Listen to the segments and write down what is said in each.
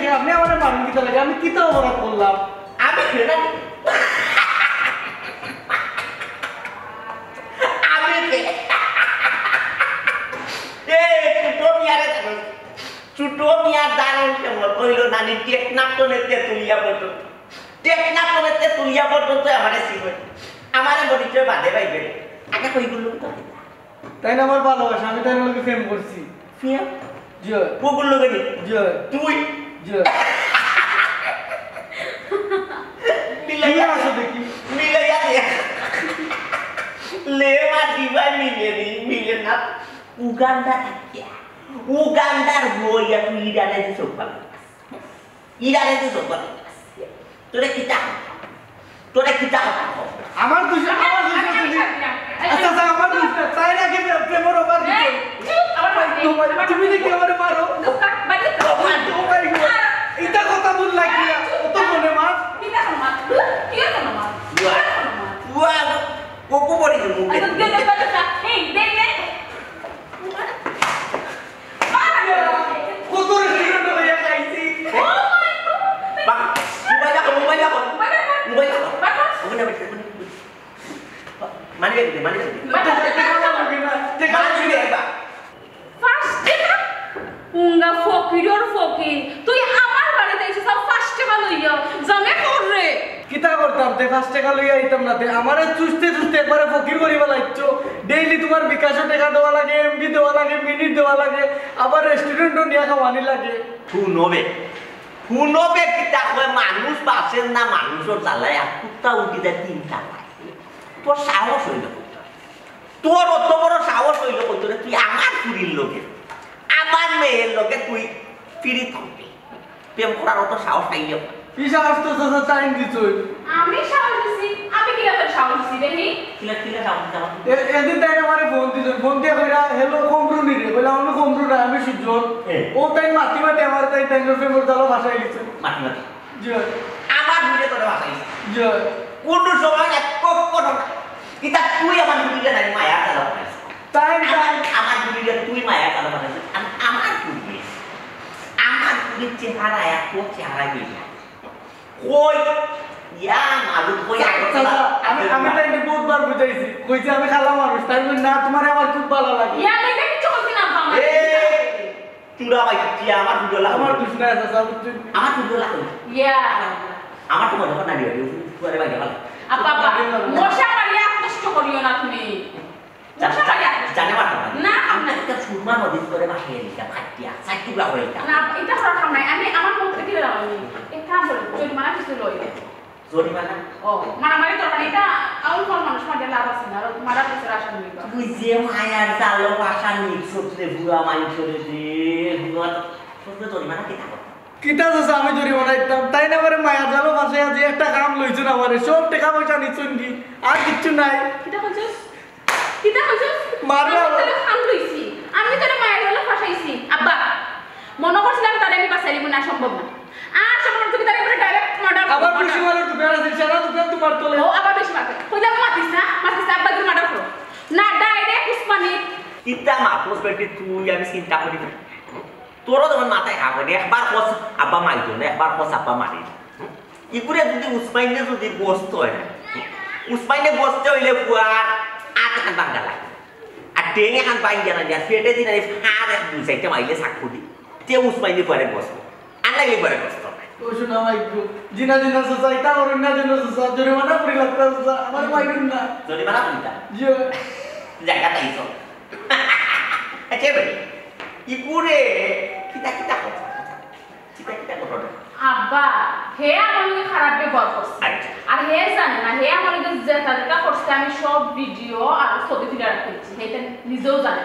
দেখে আপনি আমার মারুন কিতা লাগে আমি কিতা অপরাধ করলাম আমি খেলা আমি ছোট মিয়ার দাঁড়ান কেমন কইল নানি টেকনাপটনেতে তুলিয়া পর্যন্ত টেকনাপটনেতে তুলিয়া পর্যন্ত আমারে শিখবে আমারে পরিচয় বাদে পাইবে আগে কইগুলো তো তাই না আমার ভালোবাসা আমি তাই লোকে প্রেম করছি ফিয়া জয় কোগুলো গনি জয় তুই জয় মিলাইয়া আসো দেখি মিলাইয়া দে লেমা দিবা মিলে না উগান্ডা থাকিয়া উগান্ডার বইয়া তুই ইরানে চোপাল তোরে কিতা আমার দুষ আচ্ছা আচ্ছা আমার দুষ তাই নাকি প্রেমের ওভার দিতে তুমি নাকি আমারে মারো এটা কথা বল লাগি কত মনে মার কোকো বড়ি মুখে আমারে চুষতে একবারে ফকির করিবা লাগছো ডেইলি তোমার বিকাশও টাকা দেওয়া লাগে এমবি দেওয়া লাগে মিনিট দেওয়া লাগে আবার রেস্টুরেন্টও নিয়ে খাওয়ানি লাগে শুনবে কিতা কয় মানুষ বাঁচেন না মানুষের জ্বালায় আর কুত্তা উঠি যায় তিনটা তোর সাহস হইল তোর অত বড় সাহস হইল তোরে তুই আমার ফুরির লোকে আমার মেয়ের লোকে তুই ফিরি থাকবি প্রেম করার অত সাহস পাইল কি সাহস তো টাইম দিছই আমি সাহস দিছি আমি কি করে সাহস দিছি দেখি কিলা সাহস দাও এদিন তাই আমারে ফোন দিয়ে কইরা হ্যালো কমরুনি রে বললাম আমি কমরু না আমি সুজন ও তাই মাটি আমার তাই ফেমর দালো ভাষায় লিখছে মাটি জয় আমার ভিডিও তোরে ভাষায় জয় কোন সময় এক কোন কিতা তুই আমার ভিডিও নাই মায়া দাও তাই আমার ভিডিও তুই মায়া দাও বানাইছিস আমার চেহারা এক চেহারা গেছে কই ইয়া মাদু কই আমি তাই বহুতবার বুঝাইছি কইছে আমি খালা মানুষ তাই না তোমার আমার খুব ভালো লাগে ইয়া দেখে কিছু করবি না বাবা তুরা ভাই কি আমার ভিডিও লাগা আমার দুষ্টা আছে সব আমার ভিডিও লাগা ইয়া আমার তো মনে হয় না দিও তুই ভাই ভালো আপা মশা মারিয়া কষ্ট করিও না তুমি মশা মারিয়া জানে মারতে না আমরা একটা সুরমা নদী করে বাহিয়ে দিতা ফাটিয়া সাইটুলা হয়ে গেল না এটা করা কাম নাই আমি আমার মত থেকে রাখি এক কাম করে জরিমানা কিছু লইলে জরিমানা ও মারামারি তো মানে এটা আউল ফল মানুষ মাঝে লাভ আছে না আর মারা কিছু আশা নেই তুই যে মায়ার জালো ভাষা নিছতে বুড়া মাই করে দে বুড়া তো জরিমানা কি থাকো কিতা আছে আমি জরিমানা দিতাম তাই না করে মায়া জালো ভাষায় যে একটা কাম লইছো না আমারে সব টাকা পয়সা নিছুন কি আর কিচ্ছু নাই কিটা কইছস মারলা কাম লইছি আমি তোরে মায়া জালো ফাসাইছি আব্বা মনে করছিলাম তারে আমি বাঁচাই দিব না সম্ভব না আর সম্ভব তুমি তারে করে ডাইরেক্ট মার্ডার আবার বেশি মারো দোকান আছে সারা দোকান তোমার তোলে ও আবার বেশি মারবে কইলাম মাতিস না আব্বা তুমি মার্ডার করো না ডাইরেক্ট উসমানি কিতা মাতস বেটি তুই আমি চিন্তা করি তোরও যখন মাথায় খাব একবার কস আব্বা মারিতো না একবার কস আব্বা মারি ইকুরে যদি উসমাইনে যদি বসত হয় না উসমাইনে বসতে হইলে পুয়ার আট খান বাঙ্গা লাগে আর টেং এখান বাইঙ্গা না দিয়া ফেটে দিন আর এক দুই সাইডে মাইলে সাক্ষু দি তে উসমাইনে পরে বসবো আর লাগলে পরে বসতো ও শোনা মাইকো জিনা সোসাইটা আর না জিনা সোসাইটা জরিমানা পড়ি লাগতা আমার মাইরুন না জরিমানা পড়িতা জি জায়গা তাইছো আচ্ছা বেটি ইকুরে কিতা কথা আব্বা হে আমাকে খারাপ ব্যবহার করছে আর হে জানে না হে আমাকে যেটা করছে আমি সব ভিডিও আর ছবি তুলে রাখতেছি এটা নিজেও জানে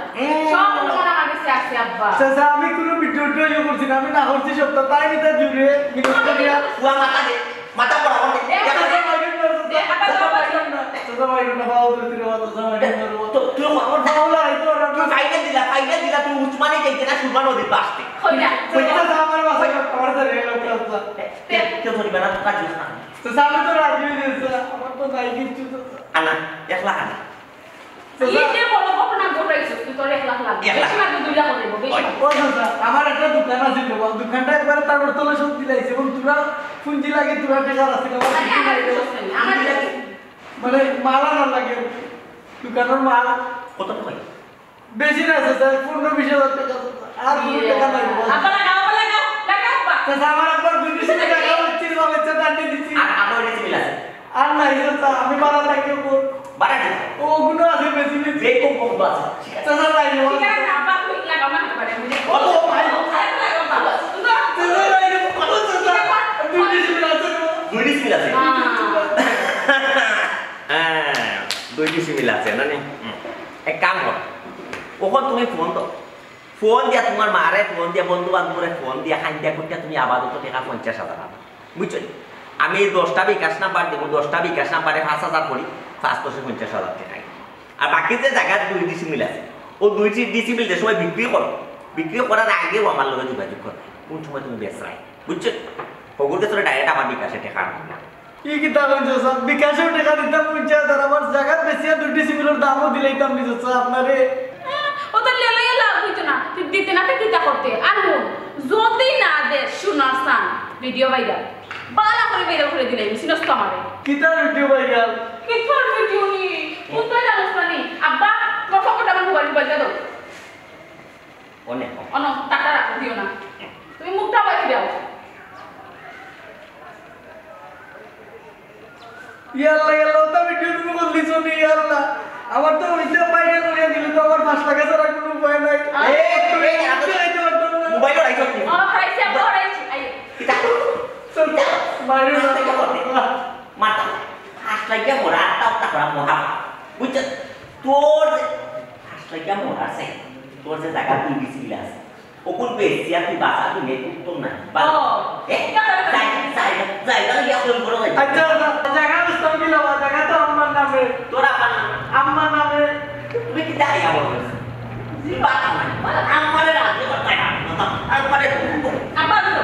সব প্রমাণ আমার কাছে আছে আব্বা চাচা আমি কোনো ভিডিও করছি না আমি না করছি সব তাই নিতে জুড়ে বিনোদ করিয়া পুয়া মাথা পড়া বন্ধ চাচা মাইরুন না বাবা তুই বাবা চাচা মাইরুন তো তুই আমার বাবা আইতো না তুই ফাইনাল দিলা তুই উসমানে যাইতে না সুরমা নদীর পাশে কইলা চাচা আমার বাসা আমার ধরে লোক চাচা কেউ জরিমানা তো কাজ না চাচা আমি তো রাজি হয়ে গেছি আমার তো নাই কিছু চাচা আনা একলা আনা এই যে বড় ঘটনা আমার গোটাইছস তুই তোর 1 লাখ লাগবে 1 লাখ। বেশি লাগবে 2 লাখ দেব বেশি লাগবে। ও চাচা আমার একটা দোকান আছে বাবা দোকানটা একবার তার তলে সব দিলাইছে এবং তোরা পুঁজি লাগে তোরা টাকা আছে না আরে আমার বিশ্বাস নেই, আমার লাগে মানে মাল আনার লাগে দোকানের মাল কত টাকা বেশি না চাচা 15-20 হাজার টাকা আর কোনো টাকা নাই বাবা আব্বা লাগাও আব্বা চাচা আমার একবার 200 টাকা হচ্ছে বাবা চাচা আনতে দিছি আর আবার এটা মিল আছে আর নাই চাচা আমি বাড়া থাকি বাড়া দিন ও গুণ আছে বেশি বেশি যে কম আছে ঠিক আছে চাচা নাই ঠিক আছে আব্বা তুই লাগাও না পারে বুঝে কত ভাই লাগাও ভালো আছে তুই চাচা নাই কত চাচা 200 আছে দুই ডিস মিল আছে হ্যাঁ দুই ডিস মিল আছে না নি এক কাম কর ওখন তুমি ফোন দাও ফোন দিয়া তোমার মারে ফোন দিয়া বন্ধু বান্ধবরে ফোন দিয়া খাইতে করতে তুমি আপাতত টাকা 50,000 টাকা বুঝছো আমি 10টা বিকাশ নাম্বার দেব 10টা বিকাশ নাম্বারে 5,000 করি 550,000 টাকা আর বাকি যে জায়গা 2 ডিসিমিল আছে ও 2 ডিসিমিল যে সময় বিক্রি করো বিক্রি করার আগেও আমার লগে যোগাযোগ করো কোন সময় তুমি বেচরাই বুঝছো ওগুলোতে তোরা ডাইরেক্ট আমার বিকাশে টাকা আনবে কি দাম চাচা বিকাশেও টাকা দিতাম 50,000 আমার জায়গা বেশি 2 সিমিলের দামও দিলাইতাম নি চাচা আপনারে ও তো লেলাই লাভ হইতো না তুই দিতে না তুই কিতা করতে আর হুন যদি না দে শুনার সান ভিডিও ভাইরাল বালা করে ভাইরাল করে দিলাই সিনস তো আমারে কিতা ভিডিও ভাইরাল কিতার ভিডিও নি কোনটা জানোস না নি আব্বা ফটোটা আমার মোবাইল দাও অনেক অন টাকা রাখ দিও না তুমি মুখটা বাইরে দাও ইয়াল্লা ইয়াল্লা তো ভিডিও তুমি বললিছ নি ইয়াল্লা আমার তো ওইটা বাইরে করে দিলে তো আমার 5 টাকা ছাড়া কোনো উপায় নাই তুমি চাইতে পারতো না মোবাইল রাইছো কি ও প্রাইস আব্বা প্রাইস আই কিতা চল বাইরে না মাতা হাসলাইয়া মোরা আটটা করা মহা বুঝছ তোর হাসলাইয়া মোরা আছে তোর যে জায়গা তুই দিছিস আছে ওকুল বেশি আর তুই বাসা তুই নেই উত্তম না ও জায়গা ইয়া কোন বড় হয় আচ্ছা জায়গা বুঝতাম কি লাবা জায়গা তো আমার নামে তোরা আমার নামে তুমি কি তাই আমার বাতা না আমারে রাজি করতে না আমারে আব্বা দাও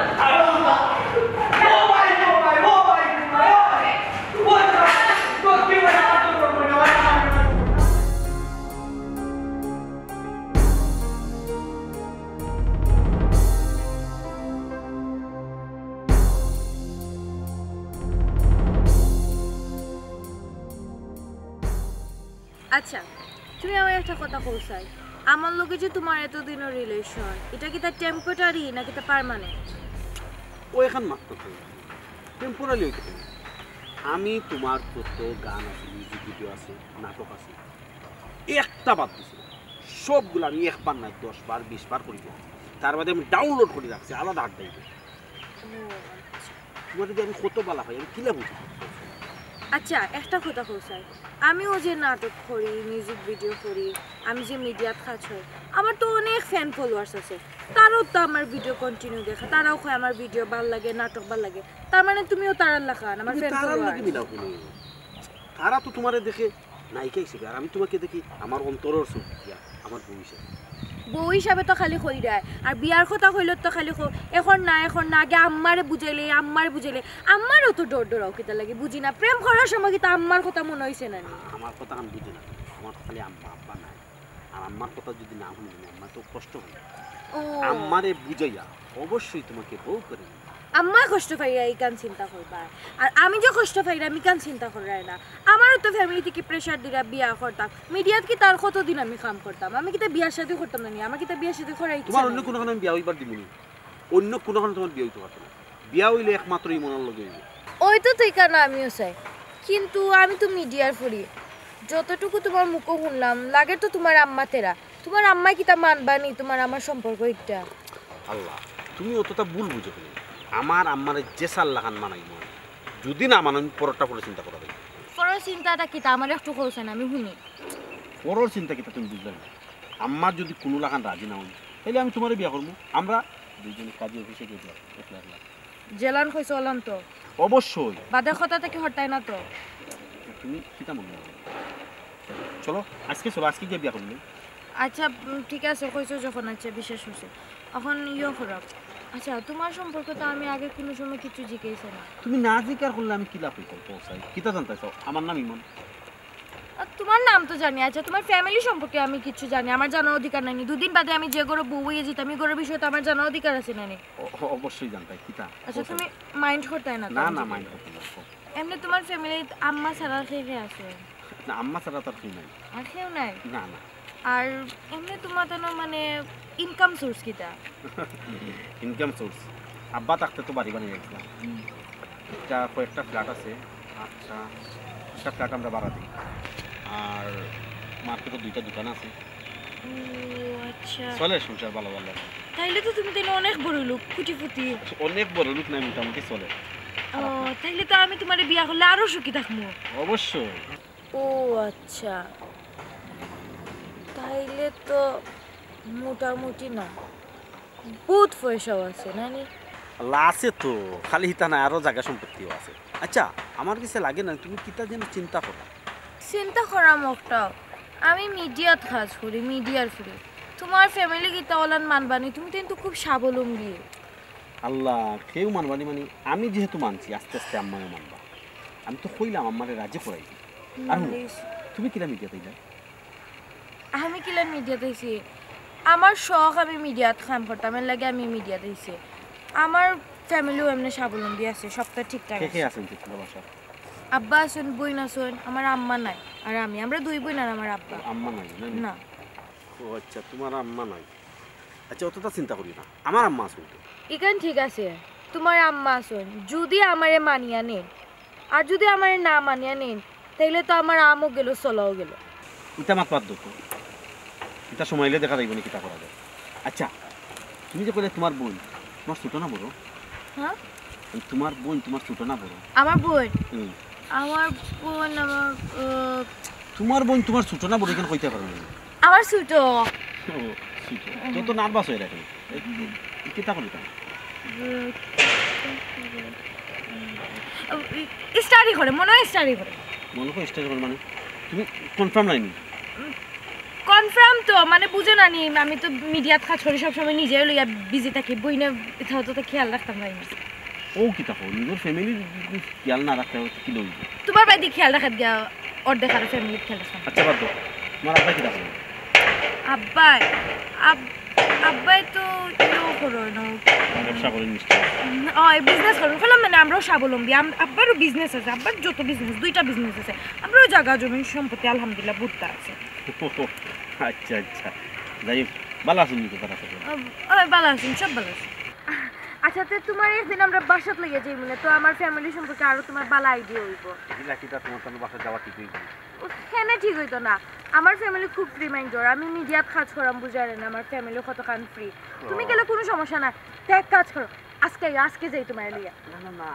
ও ভাই ও ভাই ও ভাই ও ভাই তো কি বলা তো বলা আচ্ছা তুমি আমার একটা কথা কইছাই আমার লগে যে তোমার এতদিনের রিলেশন এটা কি তার টেম্পোরারি নাকি তা পার্মানেন্ট ও এখন মাত্র টেম্পোরারি হইতে পারে আমি তোমার যত গান আছে মিউজিক ভিডিও আছে নাটক আছে একটা বাদ দিছি সবগুলো আমি একবার নাই 10 বার 20 বার করি তার বাদে আমি ডাউনলোড করে রাখছি আলাদা হার্ড ড্রাইভে তোমার যদি আমি কত বলা হয় আমি কিলা বুঝি আচ্ছা একটা কথা কইছাই আমিও যে নাটক করি মিউজিক ভিডিও করি আমি যে মিডিয়াত কাজ করি আমার তো অনেক ফ্যান ফলোয়ার্স আছে তারাও তো আমার ভিডিও কন্টিনিউ দেখে তারাও কয় আমার ভিডিও ভালো লাগে নাটক ভালো লাগে তার মানে তুমিও তারার লাখান আমার ফ্যান তারা ফলোয়ার লাগি মিলাও কেন তারা তো তোমারে দেখে নায়িকা হিসেবে আর আমি তোমাকে দেখি আমার অন্তরের সুখিয়া আমার ভবিষ্যৎ বউ হিসাবে তো খালি কই দেয় আর বিয়ার কথা কইলে তো খালি এখন না আগে আম্মারে বুঝাইলে আম্মারও তো ডরাও কিতা লাগে বুঝি না প্রেম করার সময় কিতা আম্মার কথা মনে হইছে না নি আমার কথা আমি বুঝি না আমার খালি আম্মা আব্বা নাই আর আম্মার কথা যদি না শুনি আমার তো কষ্ট হয় ও আম্মারে বুঝাইয়া অবশ্যই তোমাকে বউ করে নিবে। আম্মা কষ্ট পাইরা এই কান চিন্তা করবা আর আমি যে কষ্ট পাইরা আমি কান চিন্তা করাই না আমারও তো ফ্যামিলি থেকে প্রেসার দিরা বিয়া করতাম মিডিয়াত কি তার কতদিন আমি কাম করতাম আমি কি তা বিয়ার সাথে করতাম না নি আমার কি তা বিয়ার সাথে করাই তোমার অন্য কোনো আমি বিয়া হইবার দিবনি অন্য কোনো তোমার বিয়া হইতে পারতো না বিয়া হইলে একমাত্র ইমনের লগে হইবে ওই তো তুই কেন আমিও চাই কিন্তু আমি তো মিডিয়ার ফুরি যতটুকু তোমার মুখও শুনলাম লাগে তো তোমার আম্মা তেরা তোমার আম্মা কি তা মানবানি তোমার আমার সম্পর্ক এটা আল্লাহ তুমি অতটা ভুল বুঝো ফেলে আমার আম্মারে যে সাল্লাহান মানাই মনে যদি না মানান পরটা পরে চিন্তা করা যায় পরের চিন্তাটা কি তা আমার একটু কৌছেন আমি শুনি পরের চিন্তা কিতা তুমি বুঝলে না আম্মার যদি কোনো লাগান রাজি না হন তাহলে আমি তোমার বিয়া করবো আমরা দুইজন কাজী অফিসে গিয়ে একলা একলা জেলান কইছে ওলাম তো অবশ্যই বাদের কথা থেকে হটাই না তো তুমি কিতা মনে করো চলো আজকে গিয়ে বিয়া করবো আচ্ছা ঠিক আছে কইছো যখন আচ্ছা বিশেষ হয়েছে এখন করব আচ্ছা তোমার সম্পর্ক তো আমি আগে কোনো সময় কিছু জিজ্ঞেস না তুমি না জিজ্ঞার করলে আমি কিলা কই পৌঁছাই কিতা জানতে চাও আমার নাম ইমন তোমার নাম তো জানি, আচ্ছা তোমার ফ্যামিলি সম্পর্কে আমি কিছু জানি, আমার জানার অধিকার নাই? দুদিন বাদে আমি যে করে বউ হয়ে যেতাম, আমি করে বিষয়ে তো আমার জানার অধিকার আছে না? অবশ্যই জানতাই কিতা। আচ্ছা তুমি মাইন্ড করতে না? না না মাইন্ড করতে না। এমনি তোমার ফ্যামিলি আম্মা ছাড়া কে আছে? না আম্মা ছাড়া তার কেউ নাই। আর কেউ নাই? না না। আর এমনি তোমার তো মানে ইনকাম সোর্স কিটা? ইনকাম সোর্স আব্বা থাকতে তো বাড়ি বানিয়ে গেছিলাম। এটা কয়েকটা ফ্ল্যাট আছে, আচ্ছা একটা ফ্ল্যাট আমরা ভাড়া দিই, আর মার্কেটে 2টা দোকান আছে। ও আচ্ছা, চলে সংসার ভালো ভালো। তাইলে তো তুমি তাইলে অনেক বড় লোক, ফুটি ফুটি। অনেক বড় লোক নাই, মোটামুটি চলে। ও তাইলে তো আমি তোমার বিয়া করলে আরো সুখী থাকবো। অবশ্যই। ও আচ্ছা, তাইলে তো মোটামুটি না বহুত পয়সাও আছে নানি? আছে তো, খালি হিতা না, আরো জায়গা সম্পত্তিও আছে। আচ্ছা আমার কাছে লাগে না তুমি কিতা যেন চিন্তা করো। চিন্তা করা মকটাও, আমি মিডিয়াত কাজ করি, মিডিয়ার ফ্রি। তোমার ফ্যামিলি কিতা ওলান মানবানি, তুমি কিন্তু খুব স্বাবলম্বী। আল্লাহ কেউ মানবানি মানে আমি যেহেতু মানছি, আস্তে আস্তে আম্মাও মানবা। আমি তো কইলাম আম্মারে রাজি করাই। আর তুমি কিলা মিডিয়া দিলা? আমি কিলা মিডিয়া দিয়েছি? আমার শখ, আমি মিডিয়াত কাম করতাম, এর লাগে আমি মিডিয়া দিয়েছি। আমার ফ্যামিলিও এমনি স্বাবলম্বী আছে, সবটা ঠিকঠাক কে আছে। কে আছেন তোমার বাসায়? আব্বা আছেন, বোন আছেন, আমার আম্মা নাই, আর আমরা 2 বোন আর আমার আব্বা। আম্মা নাই না। ও আচ্ছা তোমার আম্মা নাই। আচ্ছা অতটা চিন্তা করি না, আমার আম্মা আছে তো। এখান ঠিক আছে, তোমার আম্মা আছেন, যদি আমারে মানিয়া নেন, আর যদি আমারে না মানিয়া নেন তাইলে তো আমার আমও গেল, চলাও গেল। এটা মাত বাদ দো, এটা সময় এলে দেখা যাইব না কিতা করা যায়। আচ্ছা তুমি যে কইলে তোমার বোন, তোমার ছোট না বড়? হ্যাঁ তোমার বোন তোমার ছোট না বড়? আমার বোন, হুম আমার বোন আমার তোমার বোন তোমার ছোট না বড় এখানে কইতে পারো না? আমার ছোট। যত নার্ভাস হয়ে রাখে কিতা করি স্টাডি করে, মনে হয় স্টাডি করে। মনে করো স্টাডি করে মানে তুমি কনফার্ম নাইনি? কনফার্ম তো মানে বুঝো না নি, আমি তো মিডিয়াত কাজ করি, সবসময় নিজে লইয়া বিজি থাকি, বইনে কোথাও তো খেয়াল রাখতাম না। ও কিতা কো নিজের ফ্যামিলির খেয়াল না রাখতে কি লইব? তোমার বাড়ি খেয়াল রাখাত গিয়া অর্ধেক আর ফ্যামিলির খেয়াল রাখতাম। আচ্ছা বাদ দাও, তোমার আব্বা কিতা করে? আব্বাই তো ইও করো না, ব্যবসা করে নিশ্চয়। বিজনেস করেন। বললাম মানে আমরাও স্বাবলম্বী, আব্বারও বিজনেস আছে, আব্বার যত বিজনেস, 2টা বিজনেস আছে। আমরাও জায়গা জমি সম্পত্তি আলহামদুলিল্লাহ বুটটা আছে। আচ্ছা আচ্ছা যাই ভালো আছেন নি? কথা ভালো আছেন, সব ভালো আছে। আচ্ছা তো তোমার একদিন আমরা বাসাত লেগে যাই মনে, তো আমার ফ্যামিলি সম্পর্কে আরো তোমার ভালো আইডিয়া হইব। কিতা তোমার তো বাসা যাওয়া ঠিক হইব? ওখানে ঠিক হইতো না, আমার ফ্যামিলি খুব ফ্রি মাইন্ডর, আমি মিডিয়াত কাজ করাম, বুঝারে না আমার ফ্যামিলি কতখান ফ্রি। তুমি গেলে কোনো সমস্যা না, এক কাজ করো, আজকে যাই তোমার লিয়া। না না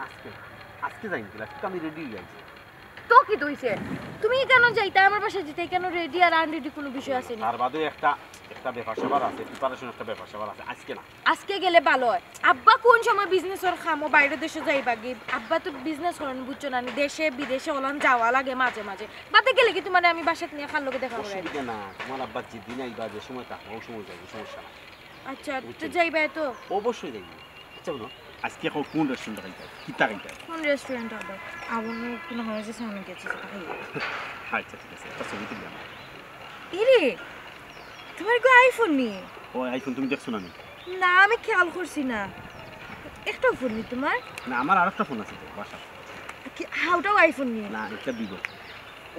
আজকে যাই না, আজকে আমি রেডি হয়ে যাইছি। তো কি দইছে, তুমি কেন যাইতা আমার বাসায় যেতে? কেন রেডি আর আনরেডি কোনো বিষয় আছে না? আর বাদে একটা ব্যাপার সেবার আছে, প্রিপারেশন একটা ব্যাপার সেবার আছে, আজকে না। আজকে গেলে ভালো হয়। আব্বা কোন সময় বিজনেসের খামো বাইরে দেশে যাইবা গি, আব্বা তো বিজনেস করেন বুঝছো না, দেশে বিদেশে ওলান যাওয়া লাগে মাঝে মাঝে। বাদে গেলে কি তোমার আমি বাসাত নিয়ে খার লোকে দেখা করে? অসুবিধা না, তোমার আব্বা যেদিন আইবা যে সময় থাকবো ওই সময় যাইবে, সমস্যা না। আচ্ছা তো যাইবা তো? অবশ্যই যাইবে। আচ্ছা বলো আজকে এখন কোন রেস্টুরেন্টে খাইতে কিতা খাইতে? কোন রেস্টুরেন্ট হবে? আবার কোনো হয়েছে সামনে গেছে সেটা খাইবা। আচ্ছা ঠিক আছে, একটা ছবি তুললাম। ইরে তোমার কি আইফোন নি? ও আইফোন তুমি দেখছো না? না আমি খেয়াল করছি না। একটা ফোন নি তোমার? না আমার আরেকটা ফোন আছে তো বাসা। কি হাউটাও আইফোন নি? না এটা দিব।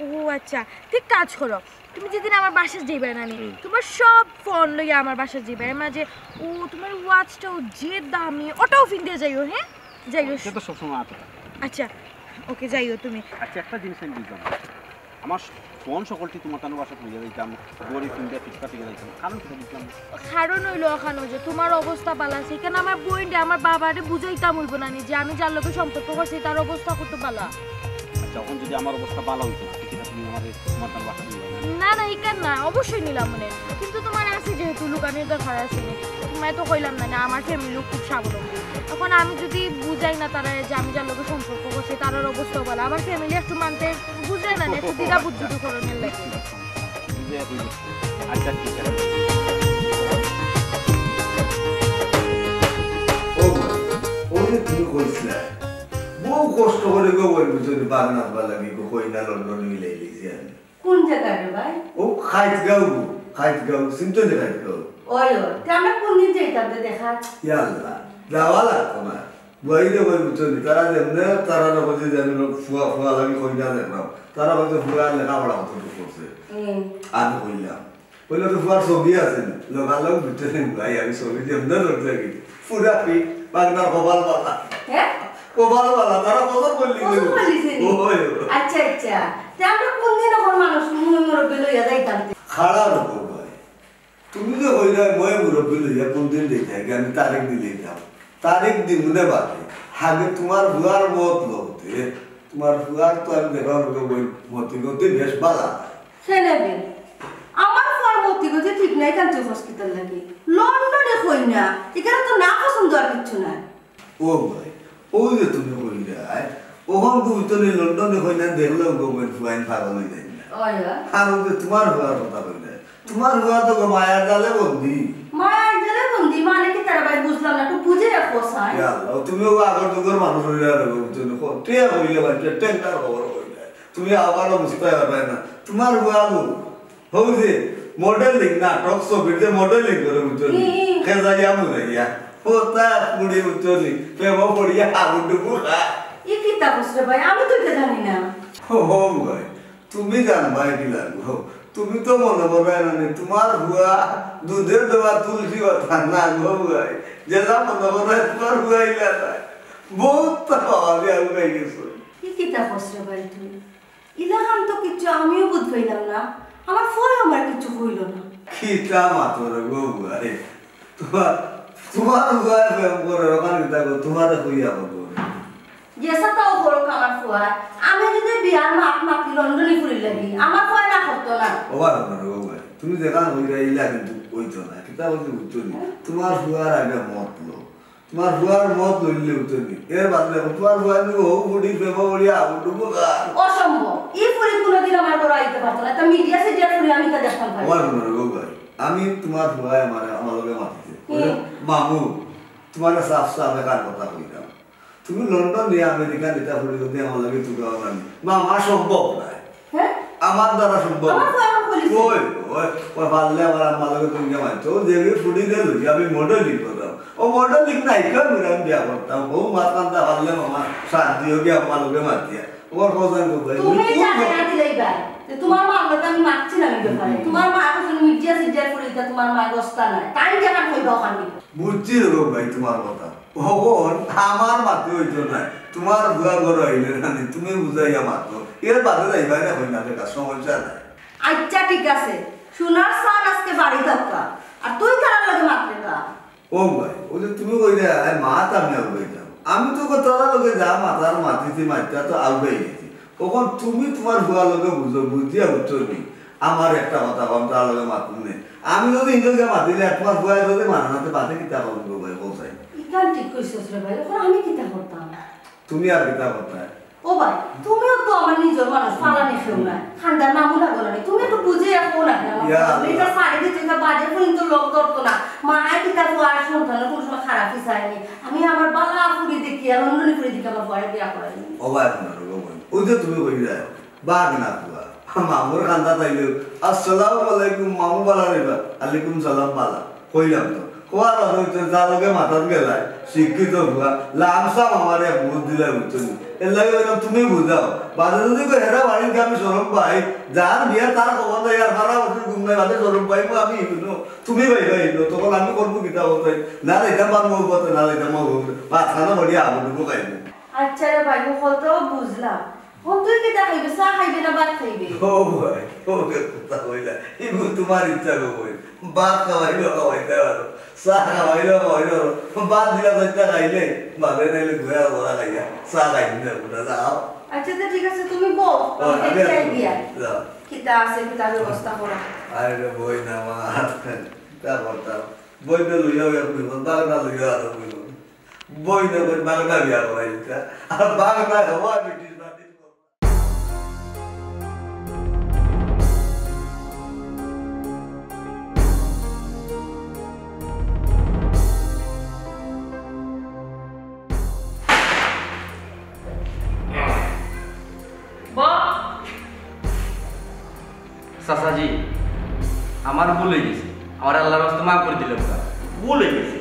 ও আচ্ছা ঠিক কাজ করো, তুমি যেদিন আমার বাসায় যাইবে না নি, তোমার সব ফোন লইয়া আমার বাসায় যাইবে, মাঝে ও তোমার ওয়াচটাও যে দামি ওটাও কিনতে যাইও। হ্যাঁ যাইও, সে তো সবসময় আছে। আচ্ছা ওকে যাইও তুমি। আচ্ছা একটা জিনিস আমি বুঝলাম, আমার ফোন সকলটি তোমার তার বাসা লইয়া যাইতাম, গরিব ইন্ডিয়া ফ্লিপকার্ট থেকে যাইতাম, কারণ কি বুঝলাম? কারণ হইলো ওখানে যে তোমার অবস্থা ভালো আছে, কেন আমার বোনটা আমার বাবারে বুঝাইতাম হইব না নি যে আমি যার লোকের সম্পর্ক করছি তার অবস্থা কত ভালো। যখন যদি আমার অবস্থা ভালো হইতো না ঠিক আছে, তুমি আমাদের তোমার তার বাসা দিয়ে না না ইকার না, অবশ্যই নিলাম মনে, কিন্তু তোমার আছে যেহেতু লুকানির দরকার আছে, তোমায় তো কইলাম না আমার ফ্যামিলিও খুব স্বাবলম্বী। এখন আমি যদি বুঝাই না তারা যে আমি যার লোকের সম্পর্ক করছি তার অবস্থাও ভালো, আমার ফ্যামিলি একটু মানতে বুঝাই না, একটু দ্বিধা বুদ্ধি করণের লাগে। আচ্ছা ঠিক আছে। তুমি কইছিলা বহু কষ্ট করে গো বলবি যদি বাগনাথ বালা কি কই না লন্ডন মিলাই লিছি আমি কোন জায়গা রে ভাই ও খাইতগাঁও চিন্তনি খাইতগাঁও ওই আমরা কোন দিন যাইতাম দেখা ইয়াল্লা যাওয়া লাগতো না বইলে বই বুঝলি তারা যেমনে তারা বলছে যে আমি ফুয়া লাগি কই না দেখলাম তারা বলছে ফুয়া লেখাপড়া কত করছে আমি কইলাম কইলে তো ফুয়ার ছবি আছে লোকালোক ভিতরে ভাই আমি ছবি যেমনে ধরতে কি পুরা পি বাগনার কপাল পালা হ্যাঁ কপাল পালা তারা কত বললি আচ্ছা আচ্ছা তে আমরা কোন দিন এখন মানুষ মুরব্বী লইয়া যাইতাম খাড়া রকম ভাই তুমি যে হই যায় মই মুরব্বী লইয়া কোন দিন দেখে আমি তারিখ দিলে যাও তারিখ দিন মনে বাদে আগে তোমার ভুয়ার মত লতে তোমার ভুয়ার তো আমি দেখার মতি গতি বেশ বালা সেনেবে আমার ফুয়ার মতি গতি ঠিক নাই কাঞ্চি হসপিটাল লাগে লন্ডনে কই না এখানে তো না পছন্দ আর কিছু না ও ভাই ওই যে তুমি কই যায় ওহন গুতনি লন্ডনে কই না দেখলেও গভর্নমেন্ট ফাইন পাগল হয়ে যায় না ওয়া আর যে তোমার ভুয়ার কথা কই না তোমার ভুয়া তো মায়ার জালে বন্দি মায়ার জালে বন্দি মানে কি তারা ভাই বুঝলাম না একটু বুঝে রাখো সাই তুমিও আগর যুগের মানুষ হইলে আর বুঝছো টিয়া হইলে বাচ্চা টেন্ডার খবর হইলে তুমি আবারও বুঝতে পারবে না তোমার ভুয়া হচ্ছে মডেলিং নাটক ছবির যে মডেলিং করে বুঝছো খেজাইয়া মুজাইয়া পোতা পুড়ি বুঝছো প্রেম পড়িয়া আগুন ডুবু খা ই কিতা বুঝরে ভাই আমি তো এটা জানি না ও ভাই তুমি জানবা কি লাগবো তুমি তো মনে করবে না তোমার ভুয়া দুধের দেওয়া তুলসী কথা না গো ভাই যেটা মনে করবে তোমার ভুয়া ইলা বহুত পাওয়া দিয়ে আমি গাই গেছো ই কিতা বুঝরে ভাই তুমি ইলাহাম তো কিছু আমিও বুঝ পাইলাম না আমার ফোন আমার কিছু হইল না কিতা মাতর গো ভাই তোমার ভুয়া প্রেম করে ওখানে দেখো তোমার হইয়া বলবো যেসাটাও হলো আমার ফুয়া আমি যদি বিয়ার মাতি লন্ডনে ঘুরি লাগি আমার ফুয়া না করতো না ও ভাই তুমি দেখা হইয়া ইলা কিন্তু কইতো না কিতা বলতে বুঝছো তোমার ভুয়ার আগে মত লো তোমার ভুয়ার মত লইলে বুঝছো এর বাদে তোমার ভুয়া ও বুড়ি প্রেম পড়িয়া উঠবো গা অসম্ভব এই ফুরি কোনোদিন আমার ঘরে আইতে পারতো না তা মিডিয়া সে যে ফুরি আমি তা দেখতাম ভাই ভাই আমি তোমার ভুয়া আমার লগে মাতিছে মামু তোমার সাফ সাফ কার কথা কইলাম তুমি লন্ডন নিয়ে আমেরিকা নিতে ফুরি যদি আমার লগে তুমি আনি মামা সম্ভব নাই হ্যাঁ আমার দ্বারা সম্ভব ওই পারলে আমার আমার লগে তুমি মানছো যে ফুরি দিয়ে লই আমি মডেলিং করতাম ও মডেলিং নাই কেন আমি বিয়া করতাম ও মাতান্তা পারলে মামা শান্তি হোক আমার লগে মাতিয়া ওর কোথায় ভাই তুমি জানে না দিলেই ভাই তোমার মা আমাকে আমি মারছি না আমি ব্যাপারে তোমার মা এখন মিডিয়া সিডিয়া ফুরি তা তোমার মা দস্তা নাই তাই জানা কইবা ওখানে বুঝছি রো ভাই তোমার কথা ভগবান আমার মাতি হইতো না তোমার ভুয়া ঘর হইলে না তুমি বুঝাইয়া মাত্র এর বাদে যাইবা না হই না দেখা সমস্যা নাই আচ্ছা ঠিক আছে সোনার সান আজকে বাড়ি দরকার আর তুই কার লগে মাত্রে কা ও ভাই ও যে তুমি কইলে মাত আমি আউবাই যাও আমি তো তোরা লগে যা মাতার মাতিছি মাইতা তো আউবাই গেছি তখন তুমি তোমার ভুয়া লগে বুঝিয়া বুঝছো নি আমার একটা কথা কম তার লগে মাতুন নেই আমি যদি ইন্দ্রকে মাতিলে তোমার ভুয়া যদি মানাতে পাতে কিতা করবো ভাই বলছাই ইকান ঠিক কইছস রে ভাই এখন আমি কিতা করতাম তুমি আর কিতা কথা ও ভাই তুমিও তো আমার নিজের মানুষ ফালানি খেও না খান্দার নামও লাগো না তুমি একটু বুঝে রাখো না এটা সাড়ে দিতে বাজে কিন্তু লোক ধরতো না মায়ের কিতা ফুয়ার সন্তান কোনো সময় খারাপই চায়নি আমি আমার বালা ফুরি দেখি আর লন্ডনে ফুরি দেখি আমার ফুয়ারে বিয়া করাইনি ও ভাই ও যে তুমি কই যায় বাঘ না ফুয়া মামুর খান্দা তাইলে আসসালামু আলাইকুম মামু বালা রেবা আলাইকুম সালাম বালা কইলাম তো কোয়ার হইতে যা লগে মাথাত গেলাই শিক্ষিত ভুয়া লামসাম আমারে বুঝ দিলা বুঝছনি এর লাগে তুমি বুঝাও বাদে যদি কই হেরা বাড়িতে আমি সরম পাই যার বিয়া তার খবর দেয় আর সারা বছর ঘুম নাই বাদে সরম পাইবো আমি ইনো তুমি ভাইবা ইনো তখন আমি করবো কিতা বলতে না এটা পারবো বলতে না এটা মো ভাত খানা বড়িয়া আবুটুকু খাইবো আচ্ছা রে ভাই বলতেও বুঝলাম তুই কিতা খাইবে চা খাইবে না ভাত খাইবে ও ভাই ও কথা কইলা ইবু তোমার ইচ্ছা গো কই ভাত খাওয়াইলো খাওয়াইতে পারো চা খাওয়াইলো খাওয়াইলো ভাত দিলা দইটা খাইলে ভাবে নাইলে ঘুরা ঘোরা খাইয়া চা খাইলে পুরা যাও আচ্ছা তো ঠিক আছে তুমি বল আমি চাই দিয়া যাও কিতা আছে কিতা ব্যবস্থা করা আরে বই না মা তা বলতা বই না লইয়া কই বাগনা লইয়া আর কই বই না কই বাগনা বিয়া করাইতা আর বাগনা হওয়া বিটি চাচাজি আমার ভুল হয়ে গেছে আমার আল্লাহর রাস্তা মাফ করে দিল ভুল হয়ে গেছে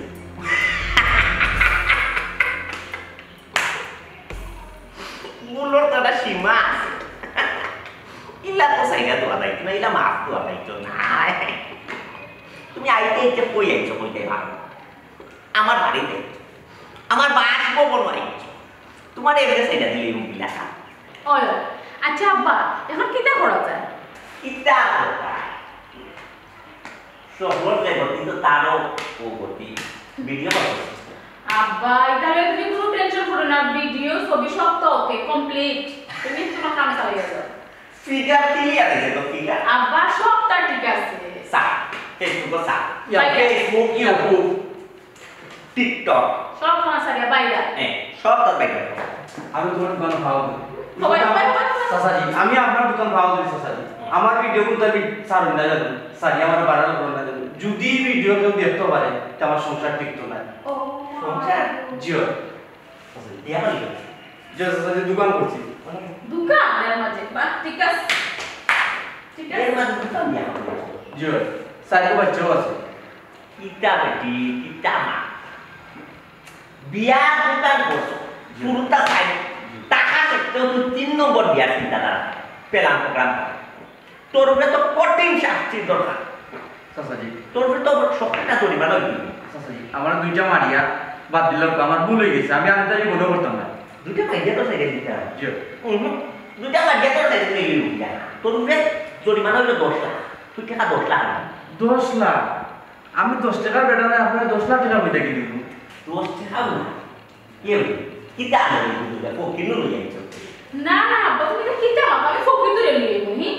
ভুলোর তো একটা সীমা আছে ইলা তো সাইডা তো আদাইতো না ইলা মাফ তো আদাইতো না তুমি আইতে যে কই আইছো কইতে ভালো আমার বাড়িতে আমার বাসভবন আইছো তোমার এমনি সাইডা দিলে মুগিলা ওই আচ্ছা আব্বা এখন কিটা করা যায় কিটা করা শহর যাইব কিন্তু তারও ও গতি ভিডিও করতে আব্বা তাহলে তুমি কোনো টেনশন করো না ভিডিও ছবি সব তো ওকে কমপ্লিট তুমি তোমার কাম চালিয়ে যাও ফিগার ক্লিয়ার আছে তো ফিগার আব্বা সবটা ঠিক আছে সা ফেসবুক সা ফেসবুক ইউটিউব টিকটক সব খাওয়া সারিয়া বাইরা সব তার বাইরে আমি তোমার দোকান খাওয়া দিই চাচাজি আমি আপনার দোকান খাওয়া দিই চাচাজি আমার ভিডিও কিন্তু আমি ছাড়ুন না জানো সারি আমার বাড়ানো করুন না জানো যদি ভিডিও কেউ দেখতে পারে তো আমার সংসার টিকতো না ও সংসার জিও দিয়া হলো জিও চাচাজি দোকান করছি দোকানের মাঝে বা ঠিক আছে ঠিক এর আছে মাঝে তো দিয়া হলো জিও সারি বাচ্চাও আছে কিতা বেটি কিতা মা বিয়া দোকান করছো পুরোটা সাইড টাকা তো 3 নম্বর বিয়া চিন্তা করা পেলাম প্রোগ্রাম তোর উপরে তো কঠিন শাস্তি দরকার চাচাজি তোর উপরে তো সবটা জরিমা লাগবে চাচাজি আমার দুইটা মারিয়া বাদ দিলাম আমি ভুল হয়ে গেছে আমি আগে তাই মনে করতাম না দুইটা মাইয়া তো সাইডে দিতে হবে জিও দুইটা মাইয়া তো সাইডে দিতে গেলি তোর উপরে জরিমানা হইলো 10 লাখ তুই টাকা 10 লাখ 10 লাখ আমি 10 টাকার বেটা না আপনার 10 লাখ টাকা বইটা কি দিব 10 টাকা না কি হইলো কিতা আনলি দুইটা ও কিনো লই আইছো না না আব্বা তুমি তো কিটা আমি ফকির ধরে নিয়ে তুমি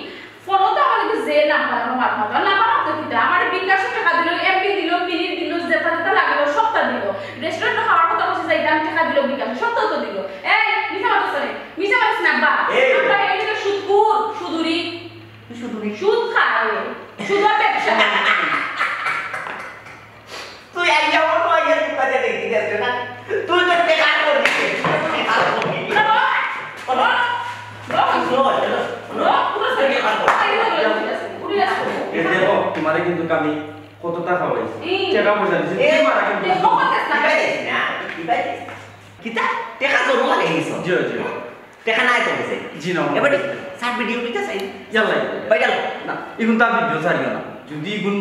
ফলো তো আমাদের যে না পারো মাথা না পারো তো কিটা আমার বিকাশ টাকা দিল এমপি দিল মিনিট দিল যেটা যেটা লাগলো সবটা দিল রেস্টুরেন্টে খাওয়ার কথা বলছে যাই দাম টাকা দিল বিকাশ সবটা তো দিল এই মিছা মাছ করে মিছা মাছ না আব্বা আব্বা এদিকে সুদকুর সুদুরি সুদ খায় সুদ ব্যবসা তুই আইয়া বড় আইয়া দোকানে দেখি যাচ্ছে না তুই তো টাকা করবি দেখো তোমারে কিন্তু আমি কত টাকা হয়েছে টাকা পয়সা দিছি তুমি মারা কিন্তু কিতা টাকা জমা লাগে গেছো জিও জিও টাকা নাই তো গেছে জি না এবারে সার ভিডিও দিতে চাই ইয়াল্লা বাইরে না এখন তার ভিডিও ছাড়িও না যদি গুণ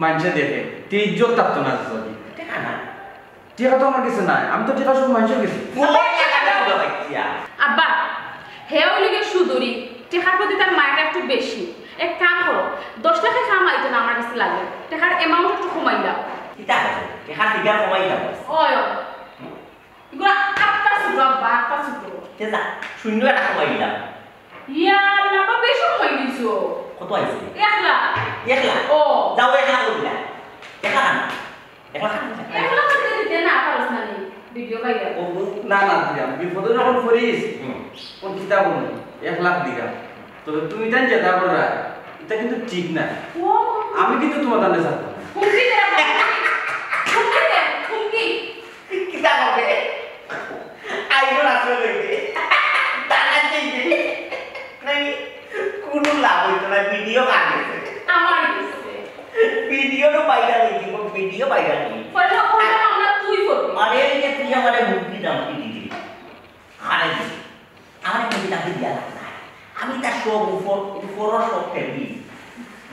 মানুষে দেখে তে ইজ্জত থাকতো না যদি টাকা না টাকা তো আমার কাছে নাই আমি তো টাকা সব মানুষের কাছে আব্বা হে ওইলিগে সুদুরি টাকার প্রতি তার মায়াটা একটু বেশি এক কাম করো 10 টাকা কামাইতো না আমার কাছে লাগে টাকার অ্যামাউন্ট একটু কমাই দাও কিতা আছে টাকা ফিগার কমাই দাও ওই এগুলো আটটা ছোট আব্বা আটটা ছোট কেজা শূন্য টাকা কমাই দাও ইয়াল্লা বা বেশি কমাই দিছো কত আইছে 1 লাখ 1 লাখ ও যাও 1 লাখ দিলা টাকা না 1 লাখ 1 লাখ দিতে না পারছ না নি ভিডিও বাইরে ও না না দিলাম বিপদে যখন পড়িস কোন কিতাব বলুন 1 লাখ দিগা তবে তুমি জান যেটা কররা এটা কিন্তু ঠিক না ও আমি কিন্তু তোমার দানে ছাড়ব হুমকি দে হুমকি কিতা হবে আইলো আসলে লইবে টাকা চাইবে নাই কোনো লাভ হইতো না ভিডিও কাটছে আমার কাছে ভিডিও তো বাইরে হইছে ভিডিও বাইরে হইছে পরে ওটা আমরা তুই করবি আরে এই যে তুই আমারে মুক্তি দাও কি দিবি আরে আমার মুক্তি দাও দিয়া না আমি তার সব উপর সব ফেলবি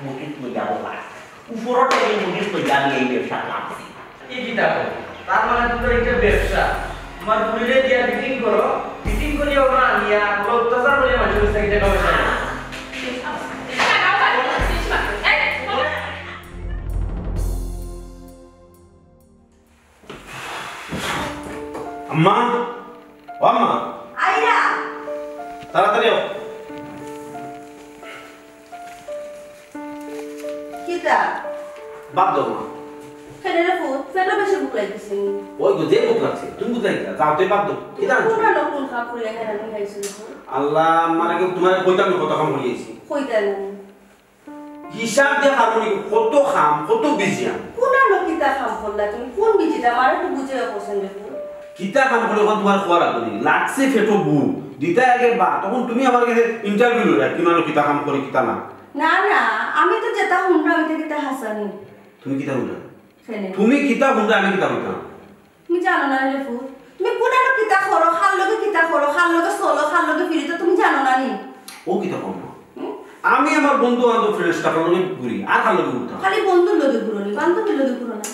মুক্তি তুই যাবো পার উপর থেকে মুক্তি তুই যাবি এই ব্যবসা লাগছে এই কিতাব তার মানে তুমি একটা ব্যবসা তোমার পুরিলে দিয়া ফিটিং করো ফিটিং করিও না নিয়া পুরো অত্যাচার করে মানুষের কাছে টাকা পয়সা নেয়। আম্মা ও আম্মা আইরা তাড়াতাড়ি আও কিটা বাদ দাও মা ফেলে ফুট ফেলে বেশি ভুক লাগিছে ওই গো যে বুক লাগছে তুমি বুঝাই যাও তুই বাদ দাও কি জানো পুরা নতুন কাপড় এখানে আমি খাইছি আল্লাহ মানে কি তোমার কইতা আমি কত কাম করিয়েছি কইতা না হিসাব দিয়ে হারমোনি কত খাম কত বিজিয়াম কোনা নকিতা খাম করলা তুমি কোন বিজিটা আমার একটু বুঝে পছন্দ করো কিতা কাম করে এখন তোমার খোয়া লাগবে লাগছে ফেটো বু দিতে আগে বা তখন তুমি আমার কাছে ইন্টারভিউ লইলা কিমানো কিতা কাম করে কিতা না না না আমি তো যেটা হুন্ডা আমি তো কিতা হাসানি তুমি কিতা বললা ফেনে তুমি কিতা বললা আমি কিতা বলতাম তুমি জানো না রে ফু তুমি কোনানো কিতা করো খাল লগে কিতা করো খাল লগে চলো খাল লগে ফিরি তো তুমি জানো না নি ও কিতা কম আমি আমার বন্ধু বান্ধব ফ্রেন্ডস টাকা লগে ঘুরি আর খাল লগে ঘুরতাম খালি বন্ধুর লগে ঘুরনি বান্ধবীর লগে ঘুরো না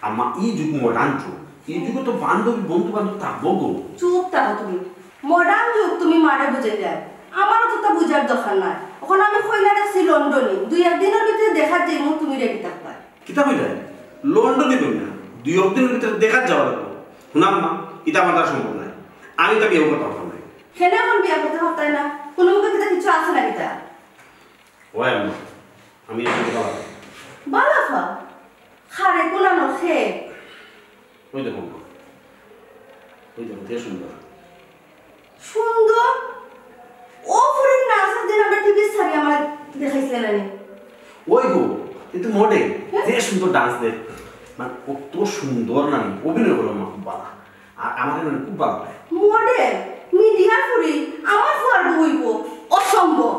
আমা এই যুগ মডার্ন যুগ এই যুগে তো বান্ধবী বন্ধু বান্ধব থাকবো গো চুপ থাকো তুমি মডার্ন যুগ তুমি মারে বুঝে যায় আমারও তো তা বুঝার দরকার নাই ওখানে আমি কইলা রাখছি লন্ডনে 2-1 দিনের ভিতরে দেখার যাইব তুমি রেডি থাকবা কিতা কইলা লন্ডনে কই না 2 দিনের ভিতরে দেখা যাওয়া লাগবে শুনাম না এটা আমার দ্বারা সম্ভব নাই আমি তো বিয়ে করতে পারতাম না কেন এখন বিয়ে করতে পারতাই না কোনো মুখে কিতা কিছু আছে না কিতা ওই আমি এসে বলা বালাফা খারে কোনানো খে ওই দেখো দেশ সুন্দর সুন্দর ও ফুরির নাচের দিন আমরা টিভি ছাড়ি আমার দেখাইছিলেন না ওই গো কিন্তু মডেল দেশ সুন্দর ডান্স দেখ মানে কত সুন্দর না অভিনয় করো আমার খুব ভালো আর আমার মানে খুব ভালো লাগে মডেল মিডিয়া ফুরি আমার ফুয়ার বইব অসম্ভব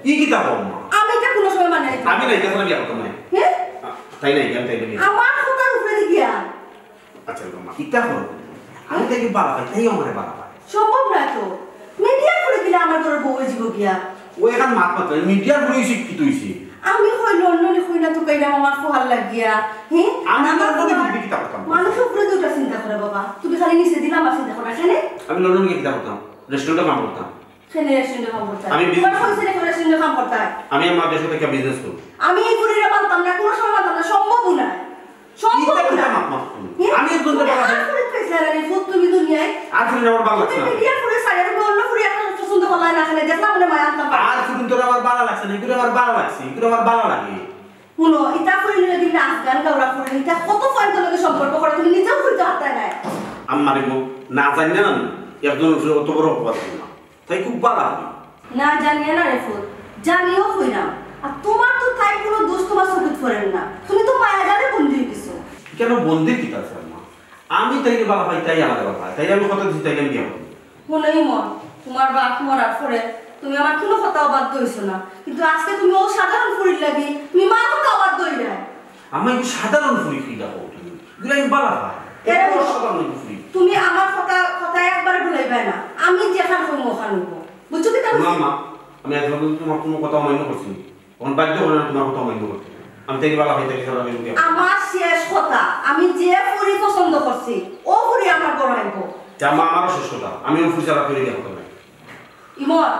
ই কিতা কম আমি এটা কোনো সময় মানে আমি না এটা বিয়ে করতাম না হ্যাঁ তাই নাই আমি তাই বলি আমার কথার উপরে গিয়া আচ্ছা বাবা কিতা করো আমি তাকে ভালো পাই তাই আমার ভালো পাই সম্ভব না তো মিডিয়া ফুরি দিলে আমার তোর বউ জীব গিয়া ও এখন মাত মাত্র মিডিয়ার বই শিক্ষিত হইছে আমি কই লন্ডনে কই না তো কইরা আমার ফুয়ার লাগিয়া হ্যাঁ আমি লন্ডনে ঘুরবি কিতা করতাম মানুষ উপরে দুটা চিন্তা করে বাবা তুমি খালি নিচে দিলা আমার চিন্তা করা কেন আমি লন্ডনে গিয়ে কিতা করতাম রেস্টুরেন্টে কাম করতাম কেনে রেস্টুরেন্টে কাম করতে আমি তোমার কইছে রে রেস্টুরেন্টে কাম করতে আমি আমার দেশে থেকে বিজনেস করি আমি এই পুরিরে মানতাম না কোনো সময় মানতাম না সম্ভব না সম্ভব কিতা না কিতা মাত মাত আমি একজন তো বাবা আর পুরি কইছে রে ফুট তুমি দুনিয়ায় আর ফুল আমার ভালো লাগছে না মিডিয়া পুরি সাইডে তুমি অন্য পুরি একটা পছন্দ করলা না খালি দেখলাম মনে মায়া আনতাম আর ফুল তো আমার ভালো লাগছে না এগুলো আমার ভালো লাগছে এগুলো আমার ভালো লাগে শুনো ইটা পুরি নিলে দিন নাচ গান গাওয়া পুরি ইটা কত পয়েন্ট লগে সম্পর্ক করে তুমি নিজেও কইতে পারতা না আমার গো না জানি না একজন অত বড় অপবাদ না তাই খুব ভালো লাগে না জানিয়ে না রে ফুট জানিও কইরাম আর তোমার তো তাই কোনো দোষ তোমার সবুত করেন না তুমি তো মায়া জানে বন্ধু হইছো কেন বন্ধের কিতা আছে আমার আমি তাইকে ভালো পাই তাই আমার ভালো পাই তাই আমি কথা দিতে তাই আমি বিয়ে করব শুনোই মন তোমার বাপ মরার পরে তুমি আমার কোনো কথা অবাধ্য হইছো না কিন্তু আজকে তুমি ও সাধারণ ফুরির লাগি তুমি মার কথা অবাধ্য হইলা আমার কি সাধারণ ফুরি খিদা পাও তুমি এগুলো আমি ভালো পাই এরা এত সাধারণ ফুরি তুমি আমার কথা একবার ভুলাইবে না আমি যেখান কই ওখান হইব বুঝছো কি তুমি মামা আমি আজ পর্যন্ত তোমার কোনো কথা অমান্য করছি কোন বাধ্য করে না তোমার কথা অমান্য করতে আমি তাইকে ভালো পাই তাইকে সারা বিয়ে আমার শেষ কথা আমি যে ফুরি পছন্দ করছি ও ফুরি আমার বড় হইব জামা আমারও শেষ কথা আমি ফুরি সারা করে দিয়ে কথা নাই ইমন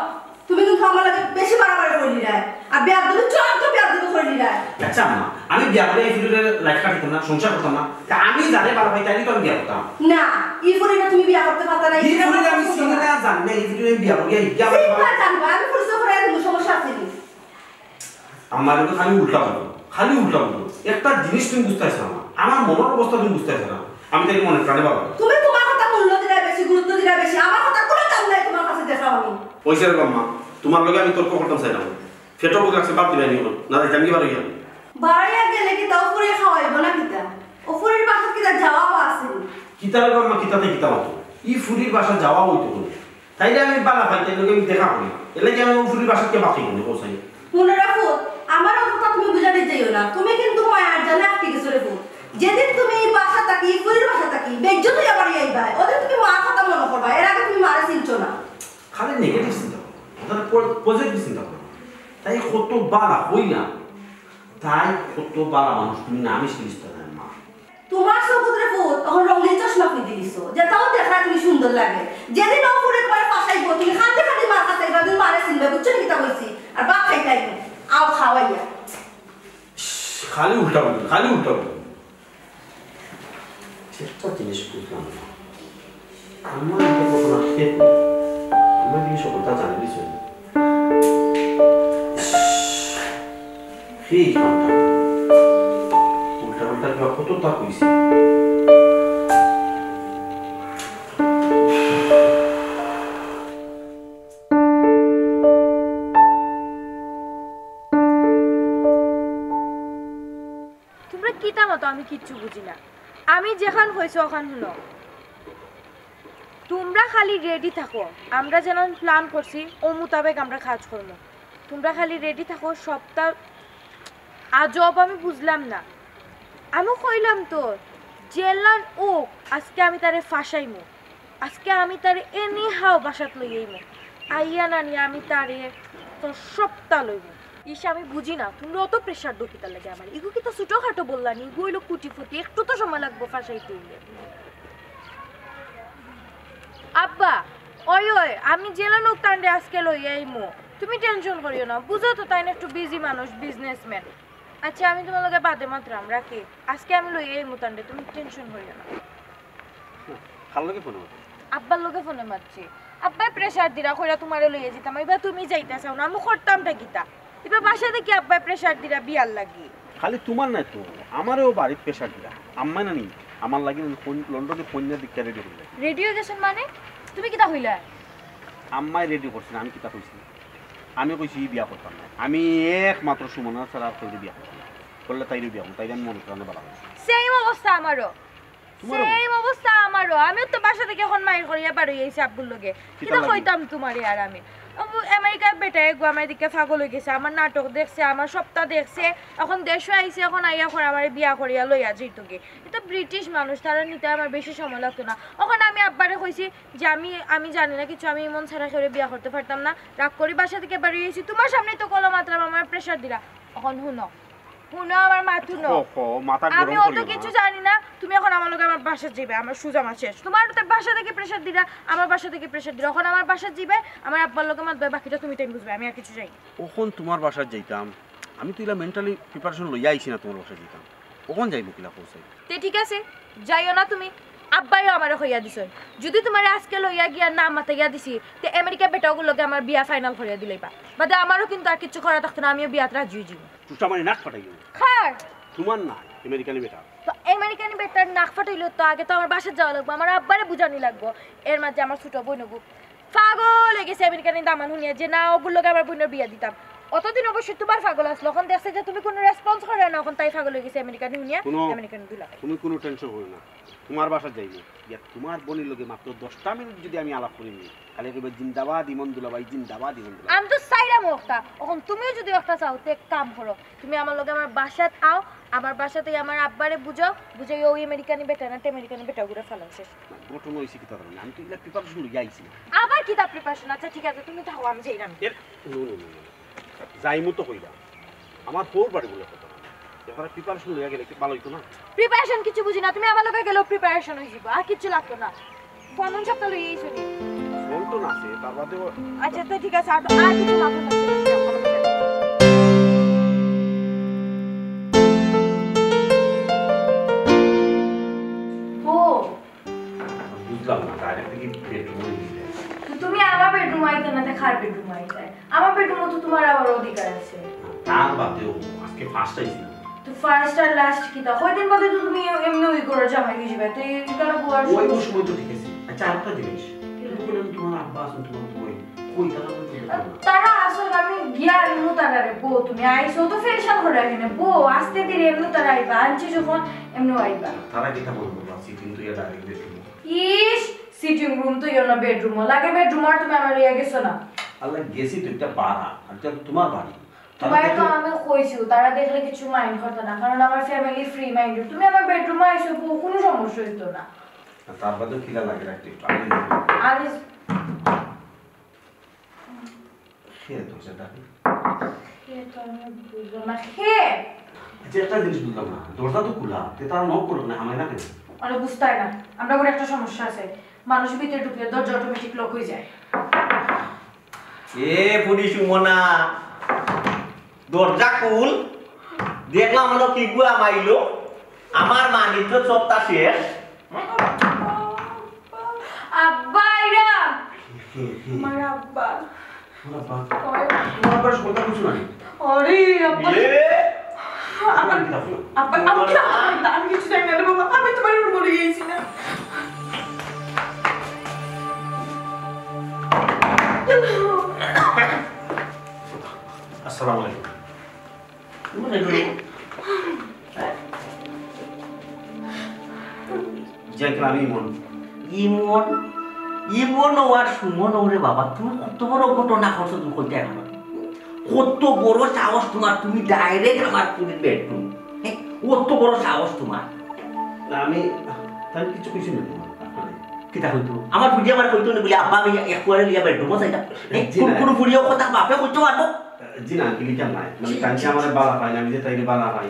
তুমি কিন্তু আমার লাগে বেশি বাড়াবাড়ি করলি রে আর বিয়ার দিবি চূড়ান্ত বিয়ার দিবি করলি রে আচ্ছা মা আমি বিয়া করে এই ফুরির লাইফ কাটাতাম না সংসার করতাম না তা আমি জানে ভালো পাই তাই তো আমি বিয়া করতাম না এই ফুরিটা তুমি বিয়া করতে পারতা না এই ফুরির আমি চিনি না জানি না এই ফুরির আমি বিয়া করি বিয়া সিম্পল জানবা আমি পরিচয় করে কোনো সমস্যা আছে কি আমার তো খালি উল্টা বলো একটা জিনিস তুমি বুঝতে পারছো না আমার মনের অবস্থা তুমি বুঝতে পারছো না আমি তাই মনে প্রাণে ভালো তুমি তোমার কথা মূল্য দিলা বেশি গুরুত্ব দিলা বেশি আমার কথা কোনো দাম নাই তোমার কাছে দেখাও আমি পয়সা রে বাম্মা তোমার লগে আমি তর্ক করতাম চাই না ফেটো বুক লাগছে বাদ দিবাই নিও না দেখি আমি বাড়ি গেলাম বাড়িয়া গেলে কি তাও ফুরে খাওয়াইবো না কিতা ও ফুরির বাসা কিতা যাওয়াও আছে কিতাবে বাম্মা কিতাতে কিতা হতো ই ফুরির বাসা যাওয়া হইতো তাইলে আমি বালা পাই তাই লগে আমি দেখা করি এলে কি আমি ফুরির বাসাকে বাকি করি কোসাই মনে রাখো আমার কথা তুমি বুঝাতে যাইও না তুমি কিন্তু মায়ার জানা আটকে গেছো রে ফুল যেদিন তুমি এই বাসা থাকি ফুরির বাসা থাকি বেজ্জতই আবার আইবা ওদের তুমি মার কথা মনে করবা এর আগে তুমি মারা চিনছো না খালি নেগেটিভ চিন্তা করো পজিটিভ চিন্তা করো তাই কত বালা হই না তাই কত বালা মানুষ তুমি না আমি শিখতে না মা তোমার সবুদ্রে ফুল তখন রঙিন চশমা কিনে দিছো যেটাও দেখা তুমি সুন্দর লাগে যেদিন ও ফুরে তোমার পাশাইবো তুমি খান্তে খান্তে মার কাছে এবার তুমি মারা চিনবে বুঝছো নাকি তা বলছি আর বাপ খাইতাই আও খাওয়াইয়া খালি উল্টা বলতো একটা জিনিস বুঝলাম না আমার কখনো খেত আমার জিনিস কথা জানি বিষয় সেই কামটা উল্টা কত তা কইছি তোমরা কিতা মতো আমি কিচ্ছু বুঝি না আমি যেখান হয়েছে ওখান শুনো তোমরা খালি রেডি থাকো আমরা যেন প্ল্যান করছি ও মোতাবেক আমরা কাজ করবো তোমরা খালি রেডি থাকো সপ্তাহ আজব আমি বুঝলাম না আমি কইলাম তো জেলান ও আজকে আমি তারে ফাঁসাইমু আজকে আমি তারে এনি হাও বাসাত লইয়াইমু আইয়া নানি আমি তারে তো সপ্তাহ লইমু ইস আমি বুঝি না তুমি অত প্রেশার দো কিতা লাগে আমার ইগু কিতা ছোটখাটো বললা নি ইগু হইলো কুটি ফুটি একটু তো সময় লাগবো ফাঁসাইতে হইলে আব্বা ওই ওই আমি জেলান ও তান্ডে আজকে লইয়াইমু তুমি টেনশন করিও না বুঝো তো তাই না একটু বিজি মানুষ বিজনেসম্যান আচ্ছা আমি তোমার লগে বাদে মাত্রাম রাখি আজকে আমি লইয়াইমু তান্ডে তুমি টেনশন করিও না কার লগে ফোন আব্বার লগে ফোনে মারছি আব্বাই প্রেসার দিরা কইরা তোমারে লইয়া যেতাম এবার তুমি যাইতা চাও না আমি করতামটা কিতা এবার বাসা থেকে আব্বাই প্রেসার দিরা বিয়ার লাগি খালি তোমার নাই তো আমারও বাড়ির প্রেশার দিলা আম্মা নানি আমার লাগি লন্ডনে পণ্যের দিকটা রেডি করলে রেডিও গেছেন মানে তুমি কিতা হইলা আম্মাই রেডি করছে আমি কিতা কইছি আমি কইছি বিয়া করতাম না আমি একমাত্র সুমনা ছাড়া আর কইরে বিয়া করতাম করলে তাইরে বিয়া করতাম তাইরে আমি মনে করানো ভালো সেম অবস্থা আমারও সেম অবস্থা আমারও আমিও তো বাসা থেকে এখন মাইর করিয়া বাড়ি আইছি আব্বুর লগে কিতা কইতাম তোমারে আর আমি আমেরিকার বেটায় গো আমার দিকে পাগল হয়ে গেছে আমার নাটক দেখছে আমার সপ্তাহ দেখছে এখন দেশে আইছে এখন আইয়া করে আমার বিয়া করিয়া লইয়া যেত গে এটা ব্রিটিশ মানুষ তারা নিতে আমার বেশি সময় লাগতো না ওখানে আমি আব্বারে কইছি যে আমি জানি না কিছু আমি মন ছাড়া করে বিয়া করতে পারতাম না রাগ করি বাসা থেকে বাড়ি আইছি তোমার সামনেই তো কলম মাত্রাম আমার প্রেসার দিলা এখন শুনো আমার মাথু নো আমি অত কিছু জানি না তুমি এখন আমার লগে আমার বাসা যাবে আমার সুজা মাছ শেষ তোমার তো বাসা থেকে প্রেসার দিলা আমার বাসা থেকে প্রেসার দিলা এখন আমার বাসা যাবে আমার আব্বার লগে মাত বাকিটা তুমি টাইম বুঝবে আমি আর কিছু যাই কখন তোমার বাসা যাইতাম আমি তো ইলা মেন্টালি প্রিপারেশন লইয়া আইছি না তোমার বাসা যাইতাম কখন যাইবো কিলা পৌঁছাই তে ঠিক আছে যাইও না তুমি আব্বাইও আমারে কইয়া দিছেন যদি তোমার আজকে লইয়া গিয়া না মাথা গিয়া দিছি তে আমেরিকা বেটাগুলোকে আমার বিয়া ফাইনাল করিয়া দিলেইবা বাদে আমারও কিন্তু আর কিছু করা থাকতো না আমিও বিয়াত রাজি হই যাব তুই মানে নাক ফাটাইও খার তোমার না আমেরিকানি বেটা তো আমেরিকানি বেটার নাক ফাটাইলো তো আগে তো আমার বাসা যাওয়া লাগবে আমার আব্বারে বুঝানি লাগবো এর মাঝে আমার ছোট বোনগু পাগল হয়ে গেছে আমেরিকানি দামান শুনিয়া যে না ওগুলোকে আমার বোনের বিয়া দিতাম অতদিন অবশ্যই তোমার পাগল আসলো এখন দেখছে যে তুমি কোনো রেসপন্স করে না এখন তাই পাগল হয়ে গেছে আমেরিকানি শুনিয়া আমেরিকানি দিলা তুমি কোনো টেনশন করো না তোমার বাসা যাইবো ইয়া তোমার বোনের লগে মাত্র 10টা মিনিট যদি আমি আলাপ করি নি খালি কইবে জিন্দাবাদ ইমন দুলাভাই জিন্দাবাদ ইমন দুলাভাই আমি তো সাইরা মুখটা এখন তুমিও যদি একটা চাও তো এক কাম করো তুমি আমার লগে আমার বাসাত আও আমার বাসাতে আমার আব্বারে বুঝাও বুঝাই ওই আমেরিকানি বেটা না আমেরিকানি বেটা ঘুরে ফেলাও শেষ ঘটনা হইছে কি তার আমি তো ইলা প্রিপারেশন লইয়া আইছি আবার কি তা প্রিপারেশন আচ্ছা ঠিক আছে তুমি থাকো আমি যাই না যাইমু তো কইলা আমার ফোর বাড়ি বলে কথা এখন প্রিপারেশন লইয়া গেলে কি ভালো হইতো না প্রিপারেশন কিছু বুঝি না তুমি আমার লগে গেলেও প্রিপারেশন হই যাব আর কিছু লাগতো না কোন সপ্তাহ লই আইছো নি ফোন তো না আছে তার বাদে আচ্ছা তো ঠিক আছে আর কিছু লাগতো না ও বুঝলাম না ডাইরেক্ট কি বেডরুমে দিলে তুমি আমার বেডরুম আইতে না তে খার বেডরুম আইতে আমার বেডরুমে তো তোমার আবার অধিকার আছে তার বাদেও আজকে ফার্স্ট আইছি তো ফার্স্ট আর লাস্ট কি তা কয়দিন বাদে তো তুমি এমনি ওই করে জামাই হয়ে যাবে তো এখানে বুয়ার ওই সময় তো ঠিক আছে আচ্ছা আরেকটা জিনিস তোমার আব্বা আসুন তোমার বই কই তারা আসলে আমি গিয়া এমনি তারা রে বো তুমি আইছো তো ফেশন করে রাখেনে বো আস্তে ধীরে এমনি তারা আইবা আনছি যখন এমনি আইবা তারা কিটা বলবো সিটিং তো ইয়া ডাইরেক্ট বেডরুম ইস সিটিং রুম তো ইয়া না বেডরুম লাগে বেডরুম আর তুমি আমার লিয়া গেছো না আল্লাহ গেছি তো একটা পাড়া আর তোমার বাড়ি তোমার তো আমি কইছি তারা দেখলে কিছু মাইন্ড করতে না কারণ আমার ফ্যামিলি ফ্রি মাইন্ডেড তুমি আমার বেডরুমে আইছো কোনো সমস্যা হইতো না তার বাদে খিলা লাগে রাখতে একটু আরে খেয়ে তো সেটা খেয়ে তো আমি বুঝলাম না খেয়ে আচ্ছা একটা জিনিস বুঝলাম না দরজা তো খোলা তে তারা নক করলো না আমায় না কেন আরে বুঝতে না আমরা করে একটা সমস্যা আছে মানুষ ভিতরে ঢুকলে দরজা অটোমেটিক লক হয়ে যায় এ পুরি সুমনা দরজা খুল দেখলাম হলো কি গুয়া মাইলো আমার মানিত্র সপ্তাহ শেষ আব্বা ইরা আমার আব্বা তোমার বাস কথা কিছু নাই আরে আব্বা আব্বা আমি কিছু জানি না বাবা আমি তোমার উপর মরে গেছি না আসসালামু আলাইকুম যেখানে আমি ইমন আর সুমন ওরে বাবা তুমি কত বড় ঘটনা করছো তুমি কইতে এখন কত বড় সাহস তোমার, তুমি ডাইরেক্ট আমার পুরীর বেডরুম, কত বড় সাহস তোমার। আমি তাই কিছু কিছু না তোমার কিতা হইতো আমার ভিডিও আমার কইতো না বলে আব্বা আমি একবারে লিয়া বেডরুমে যাইতা কোন ভিডিও কথা বাপে কইতো পারবো। জি না কি লিখা নাই মানে কাঞ্চি আমার বালা পাই না, আমি যে তাইলে বালা পাই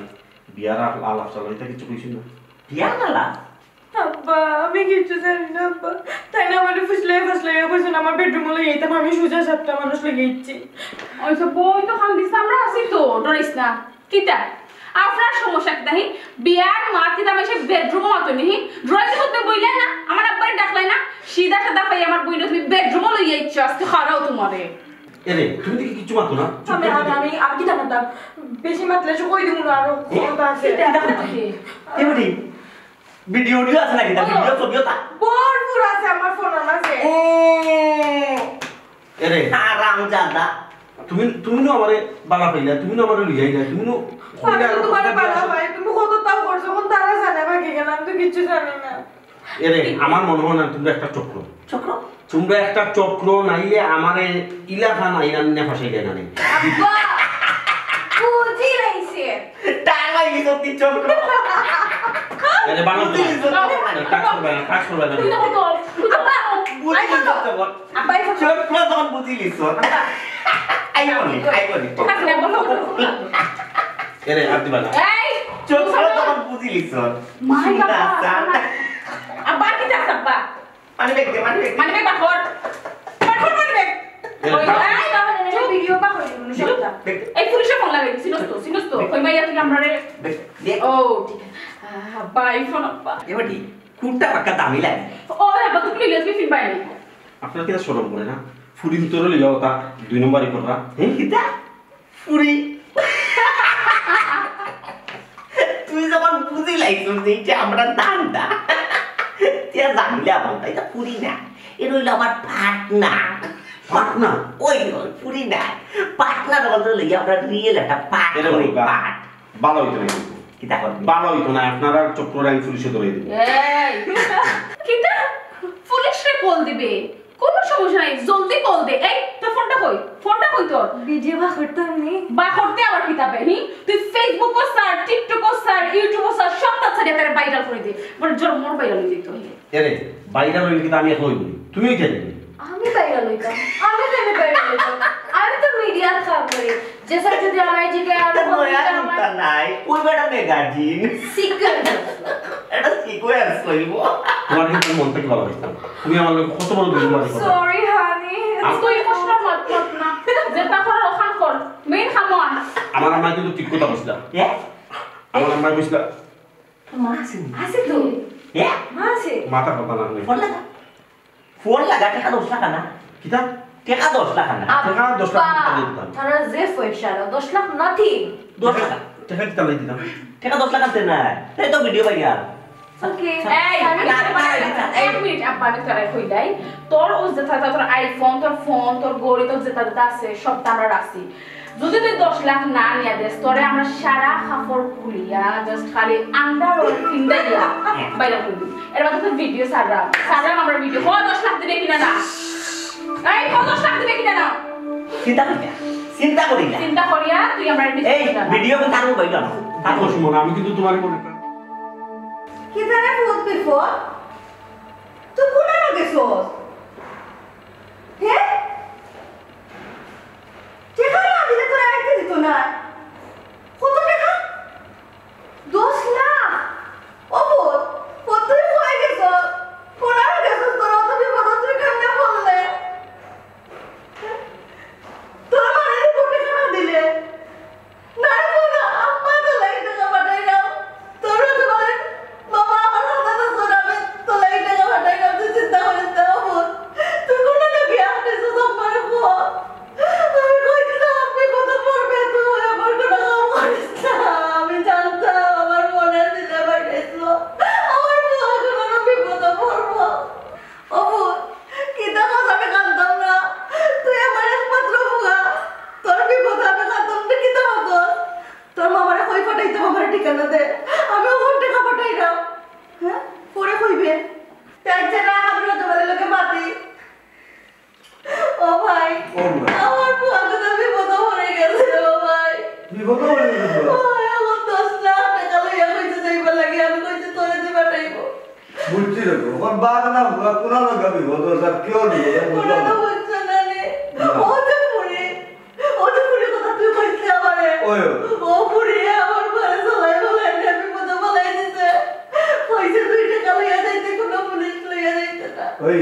বিয়ার আলাপ চালাই তা কিছু কিছু না। বিয়া নালা আব্বা আমি কিছু জানি না আব্বা, তাই না আমার ফুসলে কইছেন আমার বেডরুমে লই যাইতাম, আমি সোজা সাতটা মানুষ লই যাইছি। ওই তো বই তো খান দিস আমরা আছি তো, ডরিস না। কিতা আপনার সমস্যা কি তাহি বিয়ার মাতি দামে সে বেডরুমে মতো নেহি ড্রয়িং করতে বইলেন না, আমার আব্বারে ডাকলাই না, সিধা সাদা পাই আমার বইনে তুমি বেডরুমে লই যাইছো, আজকে খারাও তোমারে। এরে তুমি দেখি কিছু মাতো না। আমি কি জানতাম বেশি মাত্রা সে কই দিমু না, আরো কথা আছে। এবারে ভিডিও আছে নাকি তা ভিডিও ছবিও তা ভরপুর আছে আমার ফোনের মাঝে। এরে আরাম জাদা তুমি না আমারে বালা পাইলা, তুমি না আমারে লইয়া আইলা, তুমি না আমি তো তোমার বালা ভাই, তুমি কত তাও করছো, কোন তারা জানে বাকি গেলাম তো কিছু জানি না। এরে আমার মনে হয় না তোমরা একটা চক্র চক্র তোমরা একটা চক্র নাইলে আমারে ইলাকা নাইলা নে ফাসাইলে না নে আব্বা বুঝি লাইছে টাকা ইতো কি চক্র এরে বানা কাজ করবে না তুই তো তো আব্বা বুঝি চক্র আব্বা এই চক্র তখন বুঝি লিছো আই বলি কাছে না বলো। এরে আর দিবা না এই চক্র তখন বুঝি লিছো মাই বাবা আব্বা কি চাস আব্বা মানে দেখতে মানে বে বাখর বাখর মানে বে ওই এই বাবা এই ভিডিও বা কই দিমু সবটা। এই পুলিশে ফোন লাগাই সিনস তো কই মাইয়া তুই আমরা রে দেখ ও ঠিক আছে আব্বা আইফোন আব্বা এবারে কুটা পাকা দামি লাগে ও আব্বা তুই লইয়া তুই ফিল পাইনি আপনার কি শরম করে না ফুরি ভিতরে লইয়া ওটা 2 নম্বরই করবা কিতা পুরি তুই যখন বুঝি লাইছিস যে আমরা দান্দা তিয়া জানলে আমার এটা পুরি না এ রইল আমার পাটনা ওই পুরি না পাটনা বলতে লইয়া আমরা রিয়েল একটা পাট এটা করি বলবা পাট ভালো হইতো না কিতা করবি ভালো হইতো না আপনারা চক্র রাইন পুলিশে ধরে দিবেন এই কিটা পুলিশে কল দিবে কোন সমস্যা নাই জলদি কল দে এই তোর ফোনটা কই তোর ভিডিও বা করতে আমি বা করতে আবার কিতাবে হি তুই ফেসবুক ও সার টিকটক ও সার ইউটিউব ও সার সব তাছাড়া তারে ভাইরাল করে দে মানে জোর মোর ভাইরাল হয়ে যেত এরে বাইরা রইল কিন্তু আমি এখন হইব তুমিও কেন আমি ভাইরাল হইতাম, আমি কেন ভাইরাল হইতাম? আমি তো মিডিয়া কাজ করি, যেসা যদি আমার জিকে আমি নয়া চিন্তা নাই ওই বেটা ম্যাগাজিন সিক্রেট এটা সিকোয়েন্স কইব তোমার কিন্তু মন থেকে ভালো হইতো তুমি আমার লগে কত বড় দুর্বল কথা সরি হানি। তুই কষ্ট মত না যেটা করার ওখান কর মেইন খামন আমার আম্মা কিন্তু ঠিক কথা বলছিল এ আমার আম্মা কইছিল মাসিন আছে তো এ আছে মাথা কথা না নেই ফোন লাগা টাকা 10 টাকা না কিটা টাকা 10 টাকা না টাকা 10 টাকা দিয়ে দিতাম তারা যে পয়সাটা 10 লাখ নাথিং 10 টাকা টাকা দিতাম না দিতাম টাকা 10 টাকা তে না এই তো ভিডিও বাইয়া ওকে এই এক মিনিট আব্বা আমি তোরে কই দেই তোর ও যেটা তোর আইফোন তোর ফোন তোর গড়ি তোর যেটা আছে সব আমরা রাখছি যদি তুই 10 লাখ না নিয়া দেস তোরে আমরা সারা কাপড় খুলিয়া জাস্ট খালি আন্ডার ওর কিনতে দিয়া বাইরে করবি এর মধ্যে তো ভিডিও সাররাম আমরা ভিডিও 10 লাখ দিবে কিনা না এই 10 লাখ দিবে কিনা না চিন্তা করি না চিন্তা করিয়া তুই আমরা এই ভিডিও কে তারও বাইলো না তারপর শুনুন আমি কিন্তু তোমার মনে কি জানে ফোন বিফোর তুই কোনা গেছস হ্যাঁ টাকা না দিলে তোরা আইতে দিত না কত টাকা 10 লাখ ওবো তুই কই গেছস কোনা গেছস তোরা তো বিপদ তুই কেমনে বললে তোরা মানে কোটি টাকা দিলে না না আম্মা তো লাই টাকা পাঠাই দাও তোরা তো বলেন বাবা আমার হাতে তো তোরা আমি তো লাই টাকা পাঠাই দাও তুই চিন্তা করে দাও এখন বাদ না ভুয়া কোন লগা বিপদ স্যার কি হল কোনা তো হচ্ছে না রে ও তো পুরি কথা তুই কইছিস আমারে ওই ও পুরি আমার ঘরে চলাই বলে আমি মতো বলাই দিতে কইছে 2 টাকা লইয়া যাইতে কোন পুলিশ লইয়া যাইতে না ওই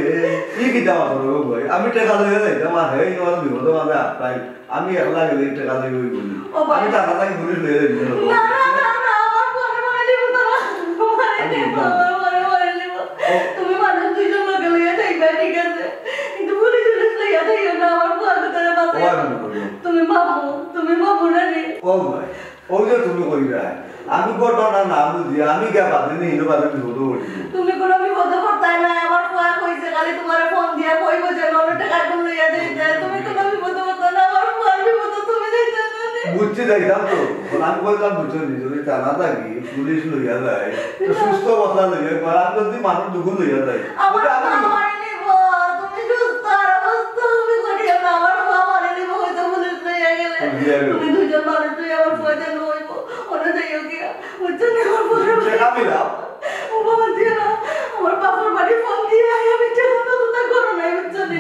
কি কি দাও করো ভাই আমি টাকা লইয়া যাই আমার হেই নল বিপদ মানে আপলাই আমি একলা গেলে টাকা লই বলি আমি টাকা লাগি পুলিশ লইয়া যাই না আমার ঘরে মানে দিব তুমি মানুষ দুইজন লোক লইয়া যাইবা ঠিক আছে কিন্তু পুলিশ লইয়া যাইও না আমার ঘরে তোরে বাঁচাই তুমি মামু না রে ও ভাই ওই যে তুমি কইরা আমি ঘটনা না বুঝি আমি কে বাদিনি ইনো বাদে বিপদ হই তুমি কোনো বিপদ করতাই না আমার ফুয়া কইছে খালি তোমারে ফোন দিয়া কইব যে নলে টাকা কোন লইয়া যাইতে তুমি কোনো বিপদ করতা না আমার ফুয়ার বিপদ তুমি যাইতে না রে বুঝছি যাইতাম তো আমি কইতাম বুঝছো নি যদি জানা থাকি পুলিশ লইয়া যায় তো সুস্থ কথা লইয়া করা যদি মানুষ দুঃখ লইয়া যায় আমার মারে নিব তুমি সুস্থ আর অবস্থা তুমি করিও না আমার ফুয়া মারে নিব হয়তো পুলিশ লইয়া গেলে তুমি দুইজন মানুষ তুই আমার ফুয়া যেন হইব ওনা যাইও কি বুঝছো না আমার ফুয়া টাকা মিলাও ও বাবা দিয়া না আমার বাবার বাড়ি ফোন দিয়ে আমি টাকা তো তা করো নাই বুঝছো না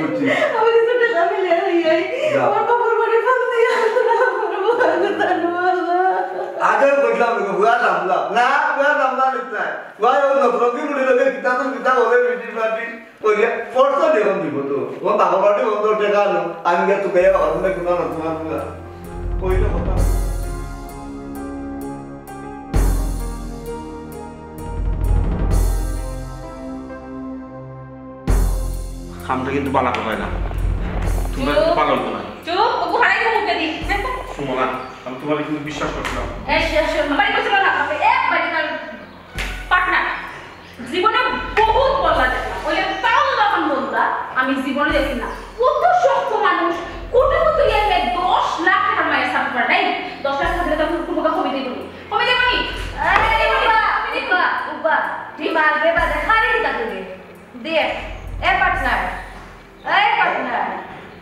আমি কিছু টাকা মিলে আই আমার বাবার বাড়ি ফোন দিয়ে আগে কইলাম বুয়া সামলা না বুয়া সামলা নিতা বুয়া ও নবরকি মুড়ি লগে কিতা তো কিতা ওরে বিটি বাটি কইলে ফটো দেবম দিব তো ও বাবা বাড়ি বন্ধ টাকা নো আমি কে তো গয়া অন্য কোন না তোমার বুয়া কইলে কথা আমরা কিন্তু পালা কথা না তুমি তো পাগল না চুপ ওকে হারাই মুখে দি সুমনা আমি তোমার কিন্তু বিশ্বাস করছিলাম বাড়ি বসে না আপনি একবারই না পাটনা জীবনে বহুত বলা দেখলাম ওই তাও যখন বলতা আমি জীবনে দেখি না কত শক্ত মানুষ কোটি কোটি এলে 10 লাখ টাকা মায়ের সাথে পারে নাই 10 লাখ টাকা তখন তোমাকে কমে দেব নি এই বাবা উবা দিমাগ রে বাদে খালি দিতা তুমি দেখ এ পার্টনার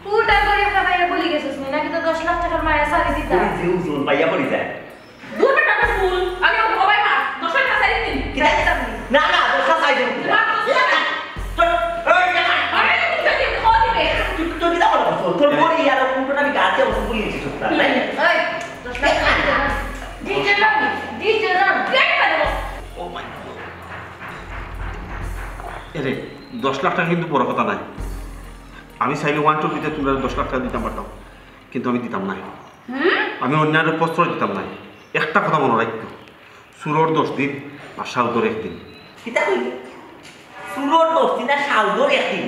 পুটা করে একটা ভাইয়া বলি গেছিস নাকি তো 10 লাখ টাকার মায়া সারি দিতা তুমি জিউ জুন পাইয়া পড়ি যায় দুটো টাকা ফুল আমি ওকে বাবাই মা 10 টাকা সারি দিন কি না না দশটা সাইজ দিন তুই কি দাও তোর বড়ি আর পুটোটা আমি গাছে ওর বলিয়েছি সত্তা নাই এই 10 লাখ টাকা ডিজে রাম গেট করে দেব ও মাই গড এরে 10 লাখ টাকা কিন্তু বড় কথা নাই আমি চাইলে 1 দিতে তোমরা 10 লাখ টাকা দিতাম পারতাম কিন্তু আমি দিতাম না আমি অন্যান্য প্রশ্রয় দিতাম না একটা কথা মনে রাখতো সুরর 10 দিন আর সাউদর 1 দিন কিতা কইলি সুরর 10 দিন আর সাউদর 1 দিন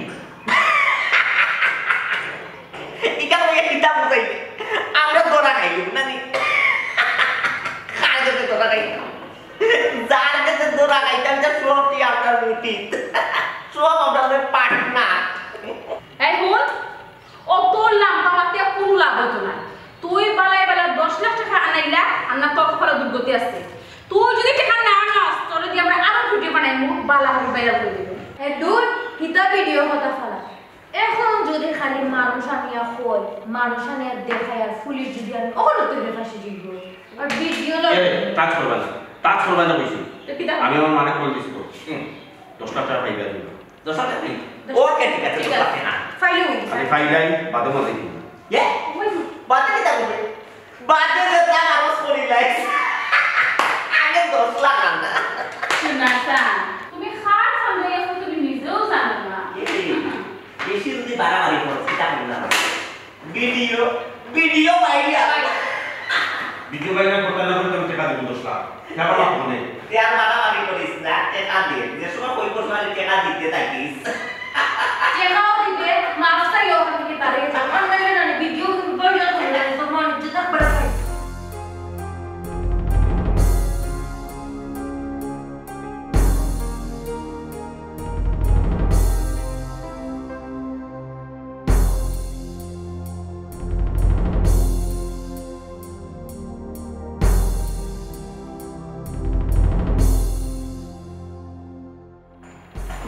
ইকা কইয়া কিতা বুঝাইলে আমরা দরা খাইব না নি খাইতে দরা খাই যার কাছে দরা খাইতাম যা সবটি আপনার মুঠি সব আপনাদের পাটনা এই হুন ও তোর লাম্পা মাতে কোনো লাভ হতো না তুই বালাই বালা 10 লাখ টাকা আনাইলা আন্না তোর ফলে দুর্গতি আছে তুই যদি টাকা না আনাস তোর দিয়ে আমরা আরো ভিডিও বানাইমু বালা করে বাইরে করে দেব এ দূর কিতা ভিডিও কথা ফালা এখন যদি খালি মানুষ আনিয়া কই মানুষ আনিয়া দেখায় আর পুলিশ যদি আনি ওগুলো তো ফাঁসি দিব আর ভিডিও টাচ করবা না কইছি আমি আমার মানে কল দিছি তো 10 লাখ টাকা পাইবা দিবা 10 টাকা দিই ওকে ঠিক আছে 10 লাখ টাকা ফাইলে আমি ফাইলাই বাদে মধ্যে দিই এ বাদে কিতা করবে বাদে যে তা আরো সরি লাইক আগে 10 লাখ আনা শুনাতা তুমি খার সামনে এখন তুমি নিজেও জানো না বেশি যদি বাড়াবাড়ি করো সেটা না ভিডিও ভাইরাল করতে না করতে আমি টাকা দেব 10 লাখ টাকা লাভ হবে আর বাড়াবাড়ি করিস না টাকা দিয়ে যে সময় কই করছ মানে টাকা দিতে থাকিস টাকাও দিবে মাছটাই ওখান থেকে তারে আমার মেলে না ভিডিও ভাইরাল করে তো মন যেটা বড় হয়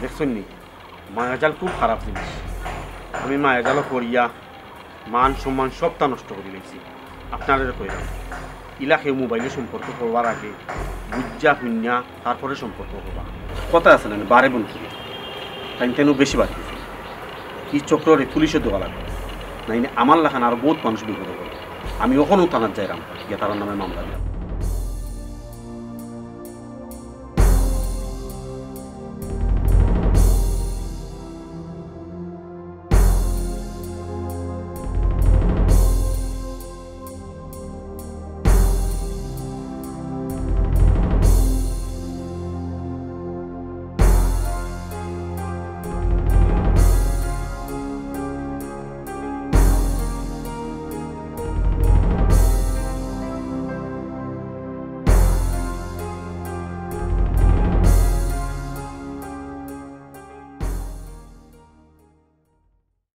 দেখছেন নি মায়াজাল খুব খারাপ জিনিস আমি মায়াজালও করিয়া মান সম্মান সবটা নষ্ট করে লেছি আপনারা কইলাম ইলাকে মোবাইলে সম্পর্ক করবার আগে বুঝা শুনিয়া তারপরে সম্পর্ক করবা কথা আছে না বারে বন্ধু টাইম টাইমও বেশি বাড়তেছে এই চক্রে পুলিশে দেওয়া লাগবে না আমার লেখান আরও বহুত মানুষ বিপদে পড়ে আমি ওখানেও থানার যাইলাম গিয়ে তার নামে মামলা দিলাম